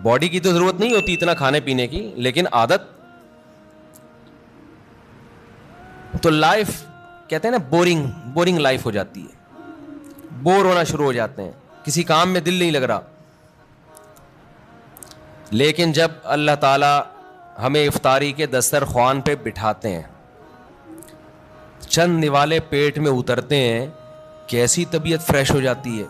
باڈی کی تو ضرورت نہیں ہوتی اتنا کھانے پینے کی، لیکن عادت. تو لائف کہتے ہیں نا بورنگ لائف ہو جاتی ہے، بور ہونا شروع ہو جاتے ہیں، کسی کام میں دل نہیں لگ رہا. لیکن جب اللہ تعالی ہمیں افطاری کے دسترخوان پہ بٹھاتے ہیں، چند نوالے پیٹ میں اترتے ہیں، کیسی طبیعت فریش ہو جاتی ہے.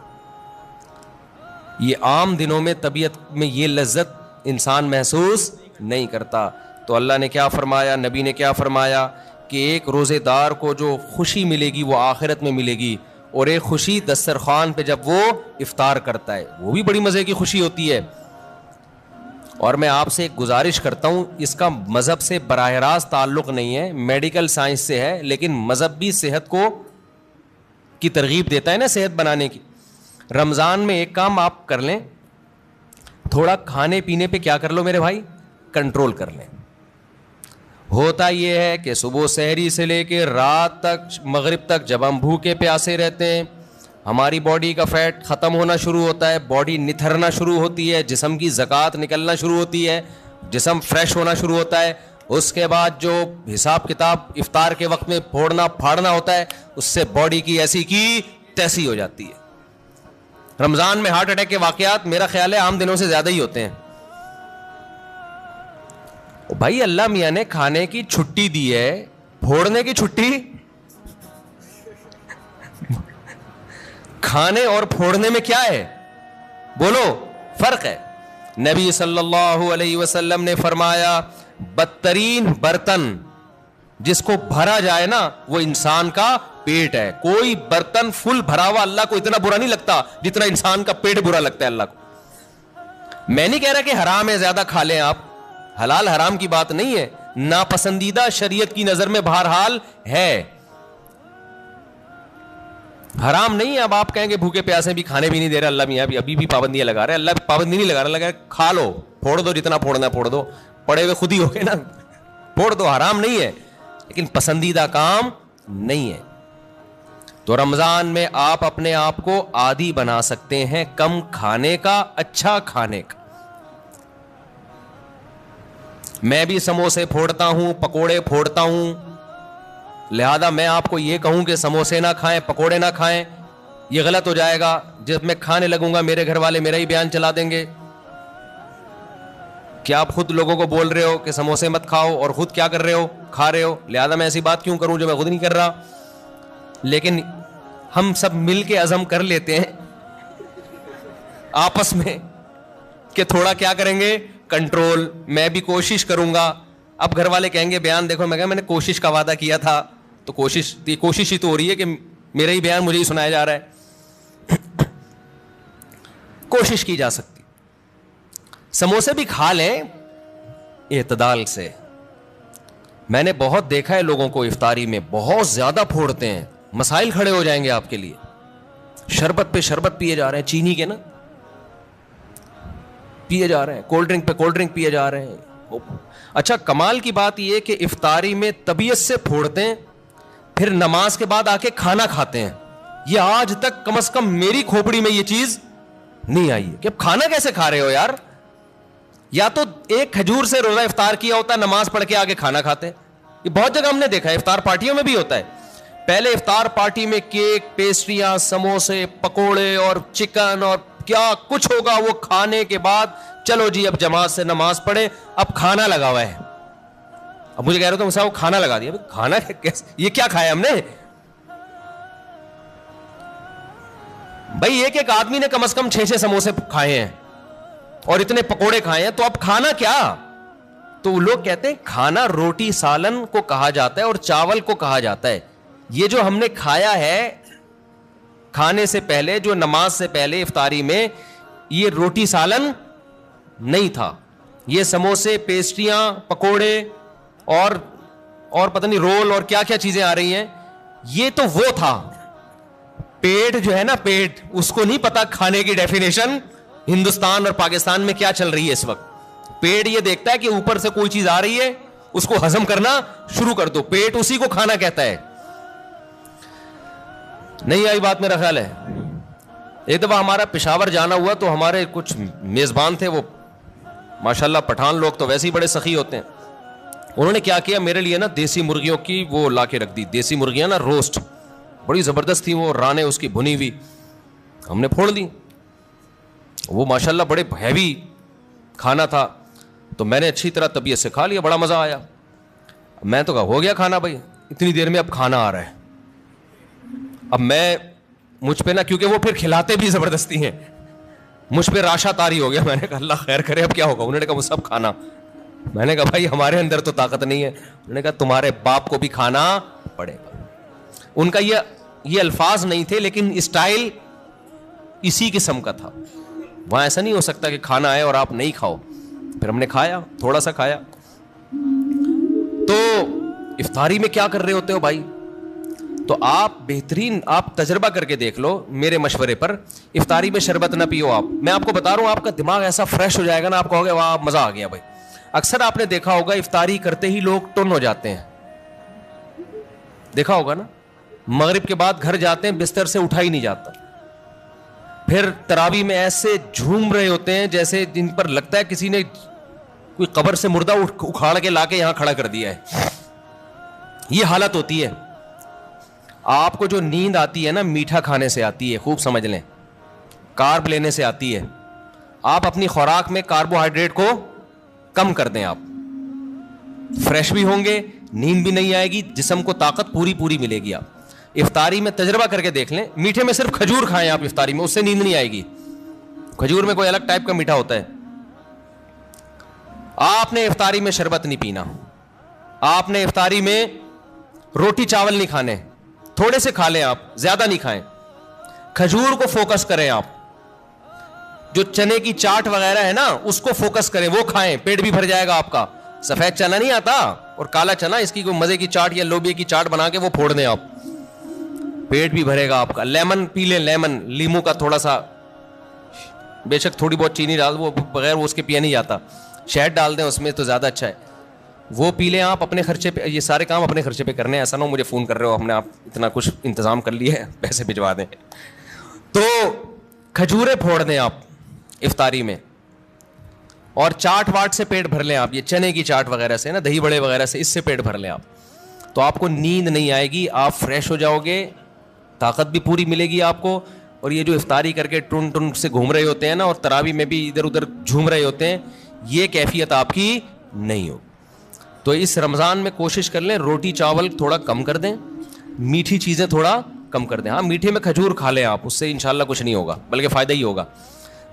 یہ عام دنوں میں طبیعت میں یہ لذت انسان محسوس نہیں کرتا. تو اللہ نے کیا فرمایا، نبی نے کیا فرمایا کہ ایک روزے دار کو جو خوشی ملے گی وہ آخرت میں ملے گی، اور ایک خوشی دسترخوان پہ جب وہ افطار کرتا ہے وہ بھی بڑی مزے کی خوشی ہوتی ہے. اور میں آپ سے ایک گزارش کرتا ہوں، اس کا مذہب سے براہ راست تعلق نہیں ہے، میڈیکل سائنس سے ہے، لیکن مذہب بھی صحت کو کی ترغیب دیتا ہے نا صحت بنانے کی. رمضان میں ایک کام آپ کر لیں، تھوڑا کھانے پینے پہ کیا کر لو میرے بھائی، کنٹرول کر لیں. ہوتا یہ ہے کہ صبح سحری سے لے کے رات تک مغرب تک جب ہم بھوکے پیاسے رہتے ہیں، ہماری باڈی کا فیٹ ختم ہونا شروع ہوتا ہے، باڈی نتھرنا شروع ہوتی ہے، جسم کی زکوٰۃ نکلنا شروع ہوتی ہے، جسم فریش ہونا شروع ہوتا ہے. اس کے بعد جو حساب کتاب افطار کے وقت میں پھوڑنا پھاڑنا ہوتا ہے، اس سے باڈی کی ایسی کی تیسی ہو جاتی ہے. رمضان میں ہارٹ اٹیک کے واقعات میرا خیال ہے عام دنوں سے زیادہ ہی ہوتے ہیں. بھائی اللہ میاں نے کھانے کی چھٹی دی ہے، پھوڑنے کی چھٹی، کھانے اور پھوڑنے میں کیا ہے بولو، فرق ہے. نبی صلی اللہ علیہ وسلم نے فرمایا بدترین برتن جس کو بھرا جائے نا وہ انسان کا پیٹ ہے. کوئی برتن فل بھرا ہوا اللہ کو اتنا برا نہیں لگتا جتنا انسان کا پیٹ برا لگتا ہے اللہ کو. میں نہیں کہہ رہا کہ حرام ہے زیادہ کھا لیں آپ، حلال حرام کی بات نہیں ہے، ناپسندیدہ شریعت کی نظر میں بہرحال ہے، حرام نہیں ہے. اب آپ کہیں گے بھوکے پیاسے بھی کھانے بھی نہیں دے رہے اللہ میاں، ابھی بھی پابندیاں لگا رہے. اللہ پابندی نہیں لگا رہا، لگا کھا لو، پھوڑ دو، جتنا پھوڑنا پھوڑ دو، پڑے ہوئے خود ہی ہو گئے نا، پھوڑ دو، حرام نہیں ہے لیکن پسندیدہ کام نہیں ہے. تو رمضان میں آپ اپنے آپ کو عادی بنا سکتے ہیں کم کھانے کا، اچھا کھانے کا. میں بھی سموسے پھوڑتا ہوں، پکوڑے پھوڑتا ہوں، لہذا میں آپ کو یہ کہوں کہ سموسے نہ کھائیں، پکوڑے نہ کھائیں، یہ غلط ہو جائے گا. جب میں کھانے لگوں گا میرے گھر والے میرا ہی بیان چلا دیں گے کہ آپ خود لوگوں کو بول رہے ہو کہ سموسے مت کھاؤ اور خود کیا کر رہے ہو، کھا رہے ہو. لہذا میں ایسی بات کیوں کروں جو میں خود نہیں کر رہا. لیکن ہم سب مل کے عزم کر لیتے ہیں آپس میں کہ تھوڑا کیا کریں گے، کنٹرول. میں بھی کوشش کروں گا. اب گھر والے کہیں گے بیان دیکھو، میں کہا میں نے کوشش کا وعدہ کیا تھا، تو کوشش ہی تو ہو رہی ہے کہ میرا ہی بیان مجھے ہی سنایا جا رہا ہے. کوشش کی جا سکتی. سموسے بھی کھا لیں اعتدال سے. میں نے بہت دیکھا ہے لوگوں کو افطاری میں بہت زیادہ پھوڑتے ہیں، مسائل کھڑے ہو جائیں گے آپ کے لیے. شربت پہ شربت پیے جا رہے ہیں، چینی کے نا پیے جا رہے ہیں، کولڈ ڈرنک پہ کولڈ ڈرنک پیے جا رہے ہیں. اچھا کمال کی بات یہ کہ افطاری میں طبیعت سے پھوڑتے ہیں، پھر نماز کے بعد آ کے کھانا کھاتے ہیں. یہ آج تک کم از کم میری کھوپڑی میں یہ چیز نہیں آئی ہے کہ اب کھانا کیسے کھا رہے ہو یار. یا تو ایک کھجور سے روزہ افطار کیا ہوتا ہے، نماز پڑھ کے آگے کھانا کھاتے ہیں. یہ بہت جگہ ہم نے دیکھا ہے، افطار پارٹیوں میں بھی ہوتا ہے. پہلے افطار پارٹی میں کیک، پیسٹریاں، سموسے، پکوڑے اور چکن اور کیا کچھ ہوگا، وہ کھانے کے بعد چلو جی اب جماعت سے نماز پڑھے, اب کھانا لگا ہوا ہے. اب مجھے کہہ رہے تھے وہ کھانا لگا دیا. کھانا یہ کیا کھایا ہم نے بھائی؟ ایک آدمی نے کم از کم 6 سموسے کھائے ہیں اور اتنے پکوڑے کھائے ہیں, تو اب کھانا کیا؟ تو لوگ کہتے ہیں کھانا روٹی سالن کو کہا جاتا ہے اور چاول کو کہا جاتا ہے. یہ جو ہم نے کھایا ہے کھانے سے پہلے, جو نماز سے پہلے افطاری میں, یہ روٹی سالن نہیں تھا. یہ سموسے, پیسٹریاں, پکوڑے اور پتہ نہیں رول اور کیا کیا چیزیں آ رہی ہیں, یہ تو وہ تھا. پیٹ جو ہے نا, پیٹ, اس کو نہیں پتا کھانے کی ڈیفینیشن ہندوستان اور پاکستان میں کیا چل رہی ہے اس وقت. پیٹ یہ دیکھتا ہے کہ اوپر سے کوئی چیز آ رہی ہے, اس کو ہضم کرنا شروع کر دو. پیٹ اسی کو کھانا کہتا ہے. نہیں آئی بات میرا خیال ہے. ایک دفعہ ہمارا پشاور جانا ہوا تو ہمارے کچھ میزبان تھے, وہ ماشاءاللہ پٹھان لوگ تو ویسے ہی بڑے سخی ہوتے ہیں. انہوں نے کیا کیا, میرے لیے نا دیسی مرغیوں کی وہ لا کے رکھ دی. دیسی مرغیاں نا روسٹ, بڑی زبردست تھی وہ, رانیں اس کی بھنی ہوئی. ہم نے پھوڑ دی. وہ ماشاءاللہ بڑے ہیوی کھانا تھا, تو میں نے اچھی طرح طبیعت سے کھا لیا, بڑا مزہ آیا. میں تو کہا ہو گیا کھانا بھائی, اتنی دیر میں اب کھانا آ رہا ہے. اب مجھ پہ نا, کیونکہ وہ پھر کھلاتے بھی زبردستی ہیں, مجھ پہ راشا تاری ہو گیا. میں نے کہا اللہ خیر کرے اب کیا ہوگا. انہوں نے کہا وہ سب کھانا. میں نے کہا بھائی ہمارے اندر تو طاقت نہیں ہے. انہوں نے کہا تمہارے باپ کو بھی کھانا پڑے گا. ان کا یہ الفاظ نہیں تھے, لیکن اسٹائل اسی قسم کا تھا. وہاں ایسا نہیں ہو سکتا کہ کھانا آئے اور آپ نہیں کھاؤ. پھر ہم نے کھایا, تھوڑا سا کھایا. تو افطاری میں کیا کر رہے ہوتے ہو بھائی؟ تو آپ بہترین, آپ تجربہ کر کے دیکھ لو میرے مشورے پر. افطاری میں شربت نہ پیو آپ. میں آپ کو بتا رہا ہوں, آپ کا دماغ ایسا فریش ہو جائے گا نا, آپ کہو گے واہ مزہ آ گیا بھائی. اکثر آپ نے دیکھا ہوگا افطاری کرتے ہی لوگ ٹن ہو جاتے ہیں, دیکھا ہوگا نا. مغرب کے بعد گھر جاتے ہیں, بستر سے اٹھا ہی نہیں جاتا. پھر تراویح میں ایسے جھوم رہے ہوتے ہیں جیسے جن پر لگتا ہے کسی نے کوئی قبر سے مردہ اکھاڑ کے لا کے یہاں کھڑا کر دیا ہے. یہ حالت ہوتی ہے. آپ کو جو نیند آتی ہے نا, میٹھا کھانے سے آتی ہے, خوب سمجھ لیں, کارب لینے سے آتی ہے. آپ اپنی خوراک میں کاربوہائیڈریٹ کو کم کر دیں, آپ فریش بھی ہوں گے, نیند بھی نہیں آئے گی, جسم کو طاقت پوری ملے گی. آپ افطاری میں تجربہ کر کے دیکھ لیں, میٹھے میں صرف کھجور کھائیں آپ افطاری میں, اس سے نیند نہیں آئے گی. کھجور میں کوئی الگ ٹائپ کا میٹھا ہوتا ہے. آپ نے افطاری میں شربت نہیں پینا, آپ نے افطاری میں روٹی چاول نہیں کھانے, تھوڑے سے کھا لیں آپ, زیادہ نہیں کھائیں. کھجور کو فوکس کریں آپ, جو چنے کی چاٹ وغیرہ ہے نا اس کو فوکس کریں, وہ کھائیں, پیٹ بھی بھر جائے گا آپ کا. سفید چنا نہیں آتا اور کالا چنا, اس کی کوئی مزے کی چاٹ یا لوبیا کی چاٹ بنا کے وہ پھوڑ دیں آپ, پیٹ بھی بھرے گا آپ کا. لیمن پی لیں, لیمن, لیمو کا تھوڑا سا, بے شک تھوڑی بہت چینی ڈال, وہ بغیر وہ اس کے پیا نہیں جاتا, شہد ڈال دیں اس میں تو زیادہ اچھا ہے, وہ پی لیں آپ اپنے خرچے پہ. یہ سارے کام اپنے خرچے پہ کرنے ہیں, ایسا نہ ہو مجھے فون کر رہے ہو ہم نے آپ اتنا کچھ انتظام کر لیا ہے پیسے بھجوا دیں. تو کھجوریں پھوڑ دیں آپ افطاری میں, اور چاٹ واٹ سے پیٹ بھر لیں آپ, یہ چنے کی چاٹ وغیرہ سے نا, دہی بڑے وغیرہ سے, اس سے پیٹ بھر لیں آپ. تو آپ کو نیند نہیں آئے گی, آپ فریش ہو جاؤ گے, طاقت بھی پوری ملے گی آپ کو. اور یہ جو افطاری کر کے ٹن سے گھوم رہے ہوتے ہیں نا, اور تراویح میں بھی ادھر ادھر جھوم رہے ہوتے ہیں, یہ کیفیت آپ کی نہیں ہو. تو اس رمضان میں کوشش کر لیں روٹی چاول تھوڑا کم کر دیں, میٹھی چیزیں تھوڑا کم کر دیں. ہاں میٹھے میں کھجور کھا لیں آپ, اس سے انشاءاللہ کچھ نہیں ہوگا بلکہ فائدہ ہی ہوگا.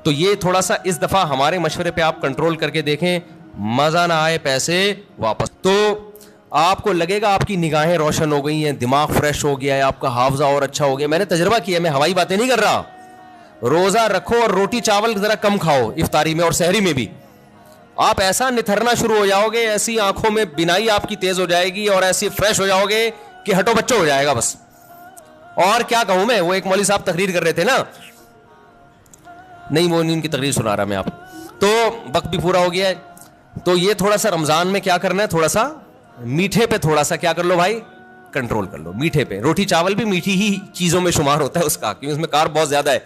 تو یہ تھوڑا سا اس دفعہ ہمارے مشورے پہ آپ کنٹرول کر کے دیکھیں, مزہ نہ آئے پیسے واپس. تو آپ کو لگے گا آپ کی نگاہیں روشن ہو گئی ہیں, دماغ فریش ہو گیا ہے, آپ کا حافظہ اور اچھا ہو گیا. میں نے تجربہ کیا, میں ہوائی باتیں نہیں کر رہا. روزہ رکھو اور روٹی چاول ذرا کم کھاؤ افطاری میں اور سحری میں بھی, آپ ایسا نتھرنا شروع ہو جاؤ گے, ایسی آنکھوں میں بینائی آپ کی تیز ہو جائے گی اور ایسی فریش ہو جاؤ گے کہ ہٹو بچوں ہو جائے گا بس. اور کیا کہوں میں, وہ ایک مولوی صاحب تقریر کر رہے تھے نا, نہیں وہ ان کی تقریر سنا رہا میں آپ, تو وقت بھی پورا ہو گیا ہے. تو یہ تھوڑا سا رمضان میں کیا کرنا ہے, تھوڑا سا میٹھے پہ تھوڑا سا کیا کر لو بھائی, کنٹرول کر لو. میٹھے پہ, روٹی چاول بھی میٹھی ہی چیزوں میں شمار ہوتا ہے اس کا, کیونکہ اس میں کارب بہت زیادہ ہے.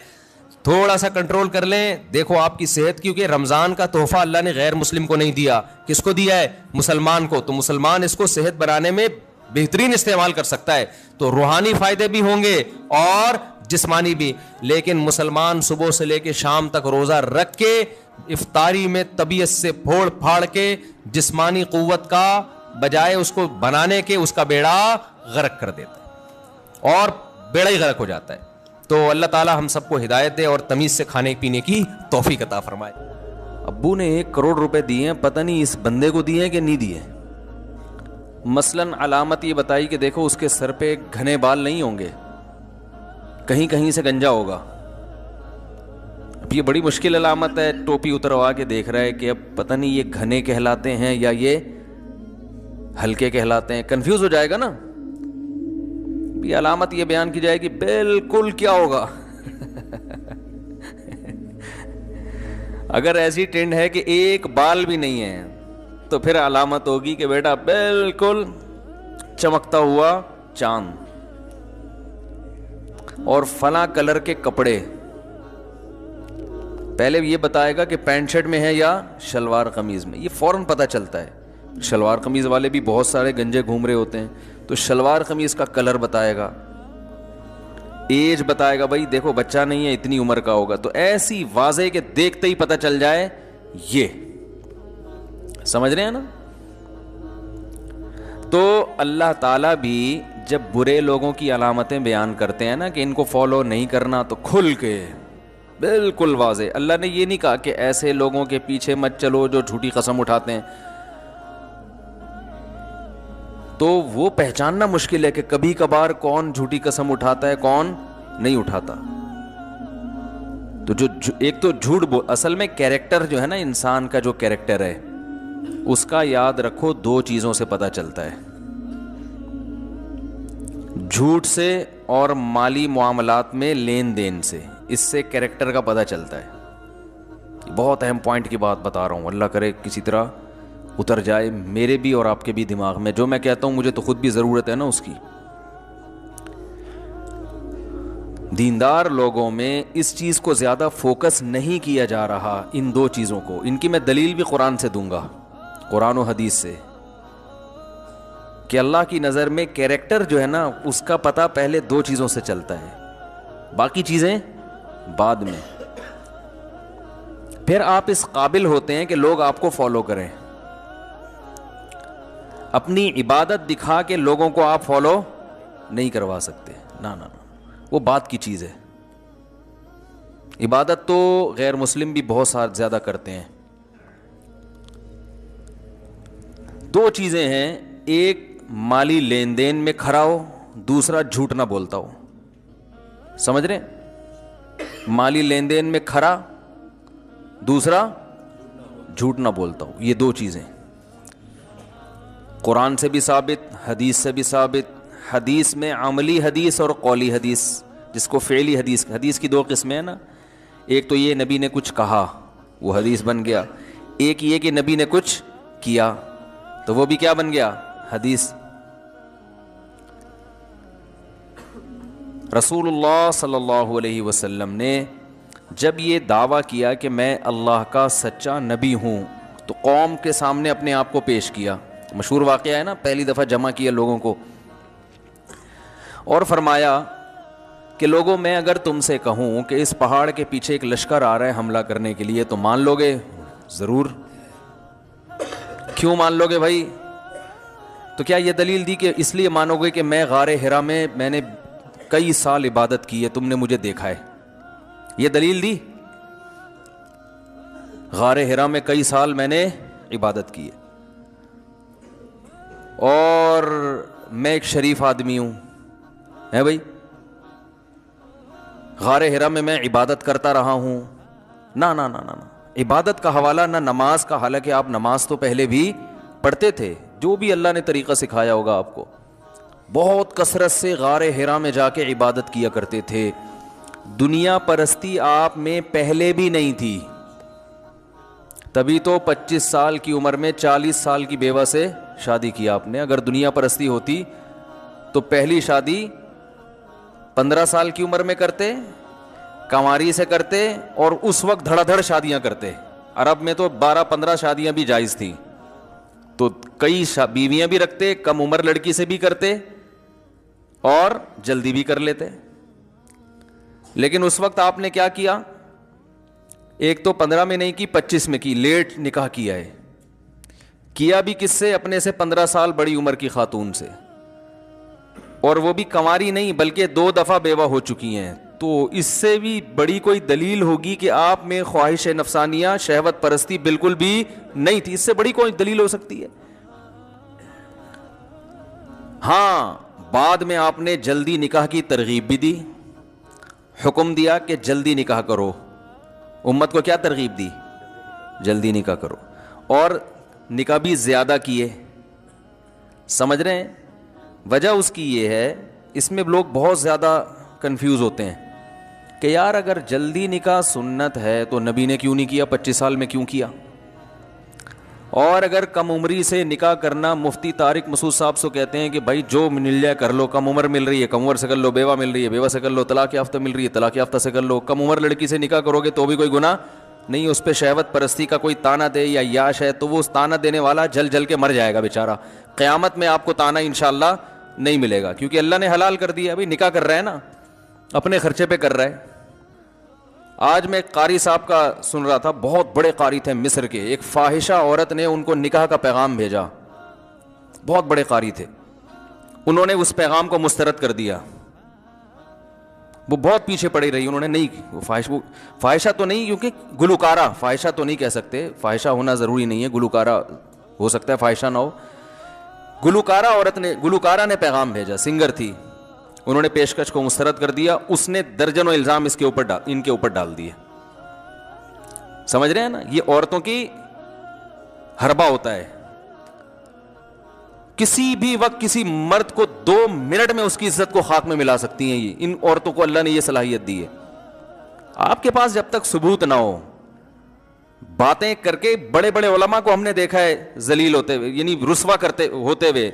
تھوڑا سا کنٹرول کر لیں, دیکھو آپ کی صحت, کیونکہ رمضان کا تحفہ اللہ نے غیر مسلم کو نہیں دیا, کس کو دیا ہے, مسلمان کو. تو مسلمان اس کو صحت بنانے میں بہترین استعمال کر سکتا ہے, تو روحانی فائدے بھی ہوں گے اور جسمانی بھی. لیکن مسلمان صبح سے لے کے شام تک روزہ رکھ کے افطاری میں طبیعت سے پھوڑ پھاڑ کے جسمانی قوت کا بجائے اس کو بنانے کے اس کا بیڑا غرق کر دیتا ہے اور بیڑا ہی غرق ہو جاتا ہے. تو اللہ تعالی ہم سب کو ہدایت دے اور تمیز سے کھانے پینے کی توفیق عطا فرمائے. ابو نے 1 کروڑ روپے دیے ہیں, پتہ نہیں اس بندے کو دیے ہیں کہ نہیں دیے. مثلاً علامت یہ بتائی کہ دیکھو اس کے سر پہ گھنے بال نہیں ہوں گے, کہیں کہیں سے گنجا ہوگا. اب یہ بڑی مشکل علامت ہے, ٹوپی اتروا کے دیکھ رہا ہے کہ اب پتہ نہیں یہ گھنے کہلاتے ہیں یا یہ ہلکے کہلاتے ہیں, کنفیوز ہو جائے گا نا. یہ علامت یہ بیان کی جائے گی بالکل کیا ہوگا. اگر ایسی ٹرینڈ ہے کہ ایک بال بھی نہیں ہے تو پھر علامت ہوگی کہ بیٹا بالکل چمکتا ہوا چاند اور فلاں کلر کے کپڑے. پہلے یہ بتائے گا کہ پینٹ شرٹ میں ہے یا شلوار قمیض میں, یہ فوراً پتہ چلتا ہے. شلوار قمیض والے بھی بہت سارے گنجے گھوم رہے ہوتے ہیں, تو شلوار قمیض کا کلر بتائے گا, ایج بتائے گا, بھائی دیکھو بچہ نہیں ہے اتنی عمر کا ہوگا. تو ایسی واضح کہ دیکھتے ہی پتہ چل جائے. یہ سمجھ رہے ہیں نا. تو اللہ تعالیٰ بھی جب برے لوگوں کی علامتیں بیان کرتے ہیں نا کہ ان کو فالو نہیں کرنا, تو کھل کے بالکل واضح. اللہ نے یہ نہیں کہا کہ ایسے لوگوں کے پیچھے مت چلو جو جھوٹی قسم اٹھاتے ہیں. تو وہ پہچاننا مشکل ہے کہ کبھی کبھار کون جھوٹی قسم اٹھاتا ہے کون نہیں اٹھاتا. تو جو ایک تو جھوٹ اصل میں کیریکٹر جو ہے نا انسان کا, جو کیریکٹر ہے اس کا یاد رکھو 2 چیزوں سے پتہ چلتا ہے, جھوٹ سے اور مالی معاملات میں لین دین سے. اس سے کیریکٹر کا پتہ چلتا ہے. بہت اہم پوائنٹ کی بات بتا رہا ہوں, اللہ کرے کسی طرح اتر جائے میرے بھی اور آپ کے بھی دماغ میں. جو میں کہتا ہوں مجھے تو خود بھی ضرورت ہے نا اس کی. دیندار لوگوں میں اس چیز کو زیادہ فوکس نہیں کیا جا رہا, ان 2 چیزوں کو. ان کی میں دلیل بھی قرآن سے دوں گا, قرآن و حدیث سے, کہ اللہ کی نظر میں کیریکٹر جو ہے نا اس کا پتہ پہلے 2 چیزوں سے چلتا ہے, باقی چیزیں بعد میں. پھر آپ اس قابل ہوتے ہیں کہ لوگ آپ کو فالو کریں. اپنی عبادت دکھا کے لوگوں کو آپ فالو نہیں کروا سکتے, نا نا, وہ بات کی چیز ہے. عبادت تو غیر مسلم بھی بہت زیادہ کرتے ہیں. 2 چیزیں ہیں, ایک مالی لین دین میں کھڑا ہو, دوسرا جھوٹ نہ بولتا ہو. سمجھ رہے؟ مالی لین دین میں کھڑا, دوسرا جھوٹ نہ بولتا ہو. یہ 2 چیزیں قرآن سے بھی ثابت, حدیث سے بھی ثابت. حدیث میں عملی حدیث اور قولی حدیث, جس کو فعلی حدیث. حدیث کی 2 قسمیں ہیں نا, ایک تو یہ نبی نے کچھ کہا وہ حدیث بن گیا, ایک یہ کہ نبی نے کچھ کیا تو وہ بھی کیا بن گیا, حدیث. رسول اللہ صلی اللہ علیہ وسلم نے جب یہ دعویٰ کیا کہ میں اللہ کا سچا نبی ہوں, تو قوم کے سامنے اپنے آپ کو پیش کیا. مشہور واقعہ ہے نا, پہلی دفعہ جمع کیا لوگوں کو اور فرمایا کہ لوگوں میں اگر تم سے کہوں کہ اس پہاڑ کے پیچھے ایک لشکر آ رہا ہے حملہ کرنے کے لیے تو مان لو گے؟ ضرور. کیوں مان لو گے بھائی؟ تو کیا یہ دلیل دی کہ اس لیے مانو گے کہ میں غار حرا میں نے کئی سال عبادت کی ہے, تم نے مجھے دیکھا ہے؟ یہ دلیل دی؟ غار حرا میں کئی سال میں نے عبادت کی ہے اور میں ایک شریف آدمی ہوں, ہے بھائی؟ غار حرا میں عبادت کرتا رہا ہوں. نا نا نا نا, عبادت کا حوالہ نہ نماز کا, حالانکہ آپ نماز تو پہلے بھی پڑھتے تھے, جو بھی اللہ نے طریقہ سکھایا ہوگا آپ کو. بہت کثرت سے غار حرا میں جا کے عبادت کیا کرتے تھے. دنیا پرستی آپ میں پہلے بھی نہیں تھی, تبھی تو 25 سال کی عمر میں 40 سال کی بیوہ سے شادی کیا آپ نے. اگر دنیا پرستی ہوتی تو پہلی شادی 15 سال کی عمر میں کرتے, کنواری سے کرتے, اور اس وقت دھڑا دھڑ شادیاں کرتے. عرب میں تو 12-15 شادیاں بھی جائز تھیں, تو کئی بیویاں بھی رکھتے, کم عمر لڑکی سے بھی کرتے اور جلدی بھی کر لیتے. لیکن اس وقت آپ نے کیا کیا؟ ایک تو 15 میں نہیں کی 25 میں کی, لیٹ نکاح کیا ہے. کیا بھی کس سے؟ اپنے سے 15 سال بڑی عمر کی خاتون سے, اور وہ بھی کنواری نہیں بلکہ 2 دفعہ بیوہ ہو چکی ہیں. تو اس سے بھی بڑی کوئی دلیل ہوگی کہ آپ میں خواہش نفسانیہ, شہوت پرستی بالکل بھی نہیں تھی. اس سے بڑی کوئی دلیل ہو سکتی ہے؟ ہاں, بعد میں آپ نے جلدی نکاح کی ترغیب بھی دی, حکم دیا کہ جلدی نکاح کرو. امت کو کیا ترغیب دی؟ جلدی نکاح کرو. اور نکاح بھی زیادہ کیے. سمجھ رہے ہیں؟ وجہ اس کی یہ ہے, اس میں لوگ بہت زیادہ کنفیوز ہوتے ہیں کہ یار اگر جلدی نکاح سنت ہے تو نبی نے کیوں نہیں کیا, 25 سال میں کیوں کیا؟ اور اگر کم عمری سے نکاح کرنا, مفتی طارق مسعود صاحب سے کہتے ہیں کہ بھائی جو مل جائے کر لو, کم عمر مل رہی ہے کم عمر سے کر لو, بیوہ مل رہی ہے بیوہ سے کر لو, طلاق یافتہ مل رہی ہے طلاق یافتہ سے کر لو. کم عمر لڑکی سے نکاح کرو گے تو بھی کوئی گناہ نہیں, اس پہ شہوت پرستی کا کوئی تانا دے یا یاش ہے تو وہ اس تانا دینے والا جل جل کے مر جائے گا بیچارہ. قیامت میں آپ کو تانا انشاءاللہ نہیں ملے گا, کیونکہ اللہ نے حلال کر دیا. بھائی نکاح کر رہا ہے نا, اپنے خرچے پہ کر رہا ہے. آج میں ایک قاری صاحب کا سن رہا تھا, بہت بڑے قاری تھے مصر کے. ایک فاحشہ عورت نے ان کو نکاح کا پیغام بھیجا, بہت بڑے قاری تھے. انہوں نے اس پیغام کو مسترد کر دیا. وہ بہت پیچھے پڑی رہی, انہوں نے نہیں, وہ فاحشہ تو نہیں, کیونکہ گلوکارہ, فاحشہ تو نہیں کہہ سکتے, فاحشہ ہونا ضروری نہیں ہے, گلوکارہ ہو سکتا ہے فاحشہ نہ ہو. گلوکارہ نے پیغام بھیجا, سنگر تھی. انہوں نے پیشکش کو مسترد کر دیا. اس نے درجنوں الزام ان کے اوپر ڈال دیے. سمجھ رہے ہیں نا, یہ عورتوں کی حربہ ہوتا ہے. کسی بھی وقت کسی مرد کو 2 منٹ میں اس کی عزت کو خاک میں ملا سکتی ہیں. ان عورتوں کو اللہ نے یہ صلاحیت دی ہے. آپ کے پاس جب تک ثبوت نہ ہو, باتیں کر کے, بڑے بڑے علماء کو ہم نے دیکھا ہے ذلیل ہوتے ہوئے, یعنی رسوا کرتے ہوتے ہوئے.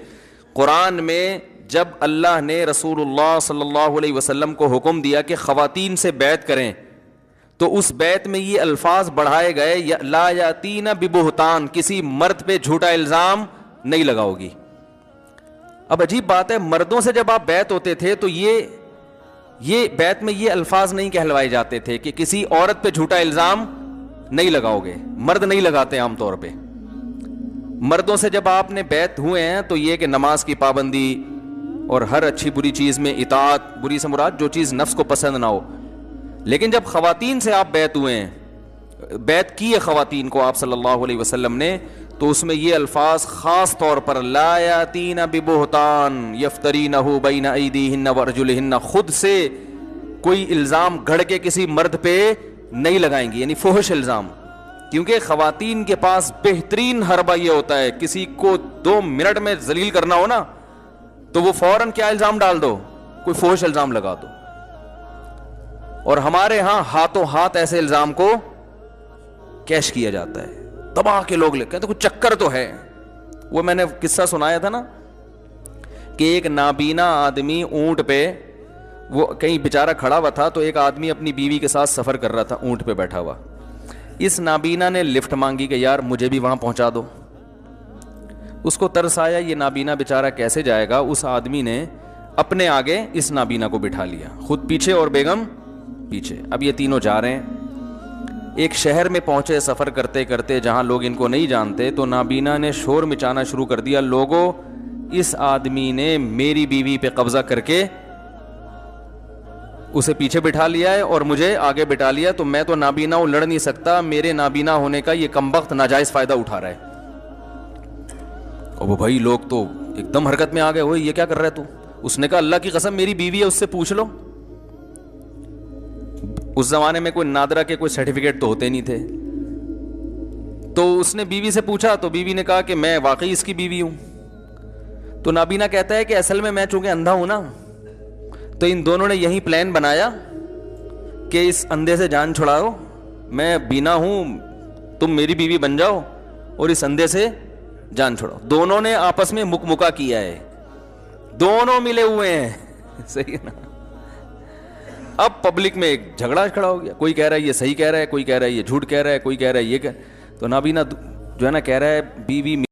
قرآن میں جب اللہ نے رسول اللہ صلی اللہ علیہ وسلم کو حکم دیا کہ خواتین سے بیعت کریں, تو اس بیعت میں یہ الفاظ بڑھائے گئے, لا یاتین ببہتان, کسی مرد پہ جھوٹا الزام نہیں لگاؤ گی. اب عجیب بات ہے, مردوں سے جب آپ بیعت ہوتے تھے تو یہ بیعت میں یہ الفاظ نہیں کہلوائے جاتے تھے کہ کسی عورت پہ جھوٹا الزام نہیں لگاؤ گے. مرد نہیں لگاتے عام طور پہ. مردوں سے جب آپ نے بیعت ہوئے ہیں تو یہ کہ نماز کی پابندی اور ہر اچھی بری چیز میں اطاعت, بری سے مراد جو چیز نفس کو پسند نہ ہو. لیکن جب خواتین سے آپ بیعت ہوئے ہیں, بیعت کی ہے خواتین کو آپ صلی اللہ علیہ وسلم نے, تو اس میں یہ الفاظ خاص طور پر لا یاتین ببہتان یفترینہ بین ایدیہن وارجلہن, خود سے کوئی الزام گھڑ کے کسی مرد پہ نہیں لگائیں گی, یعنی فحش الزام. کیونکہ خواتین کے پاس بہترین حربہ یہ ہوتا ہے, کسی کو 2 منٹ میں ذلیل کرنا ہو نا تو وہ فوراً کیا الزام ڈال دو, کوئی فحش الزام لگا دو. اور ہمارے ہاں ہاتھوں ہاتھ ایسے الزام کو کیش کیا جاتا ہے, دبا کے لوگ لکھتے ہیں. تو کچھ چکر تو ہے. وہ میں نے قصہ سنایا تھا نا کہ ایک نابینا آدمی اونٹ پہ, وہ کہیں بیچارہ کھڑا ہوا تھا, تو ایک آدمی اپنی بیوی کے ساتھ سفر کر رہا تھا اونٹ پہ بیٹھا ہوا. اس نابینا نے لفٹ مانگی کہ یار مجھے بھی وہاں پہنچا دو. اس کو ترس آیا, یہ نابینا بیچارہ کیسے جائے گا. اس آدمی نے اپنے آگے اس نابینا کو بٹھا لیا, خود پیچھے اور بیگم پیچھے. اب یہ تینوں جا رہے ہیں. ایک شہر میں پہنچے سفر کرتے کرتے جہاں لوگ ان کو نہیں جانتے, تو نابینا نے شور مچانا شروع کر دیا, لوگوں اس آدمی نے میری بیوی پہ قبضہ کر کے اسے پیچھے بٹھا لیا ہے اور مجھے آگے بٹھا لیا, تو میں تو نابینا ہوں, لڑ نہیں سکتا, میرے نابینا ہونے کا یہ کمبخت ناجائز فائدہ اٹھا رہا ہے. اور وہ بھائی لوگ تو ایک دم حرکت میں آ گئے, ہوئے یہ کیا کر رہا ہے تو. اس نے کہا اللہ کی قسم میری بیوی ہے, اس سے پوچھ لو. اس زمانے میں کوئی نادرا کے کوئی سرٹیفکیٹ تو ہوتے نہیں تھے, تو اس نے بیوی سے پوچھا, تو بیوی نے کہا کہ میں واقعی اس کی بیوی ہوں. تو نابینا کہتا ہے کہ اصل میں چونکہ اندھا ہوں نا, تو ان دونوں نے یہی پلان بنایا کہ اس اندھے سے جان چھڑاؤ, میں بینا ہوں, تم میری بیوی بن جاؤ اور اس اندھے سے جان چھوڑو. دونوں نے آپس میں مکمکا کیا ہے, دونوں ملے ہوئے ہیں. صحیح ہے نا. اب پبلک میں ایک جھگڑا کھڑا ہو گیا, کوئی کہہ رہا ہے یہ صحیح کہہ رہا ہے, کوئی کہہ رہا ہے یہ جھوٹ کہہ رہا ہے, کوئی کہہ رہا ہے یہ. تو نابینا جو ہے نا کہہ رہا ہے بیوی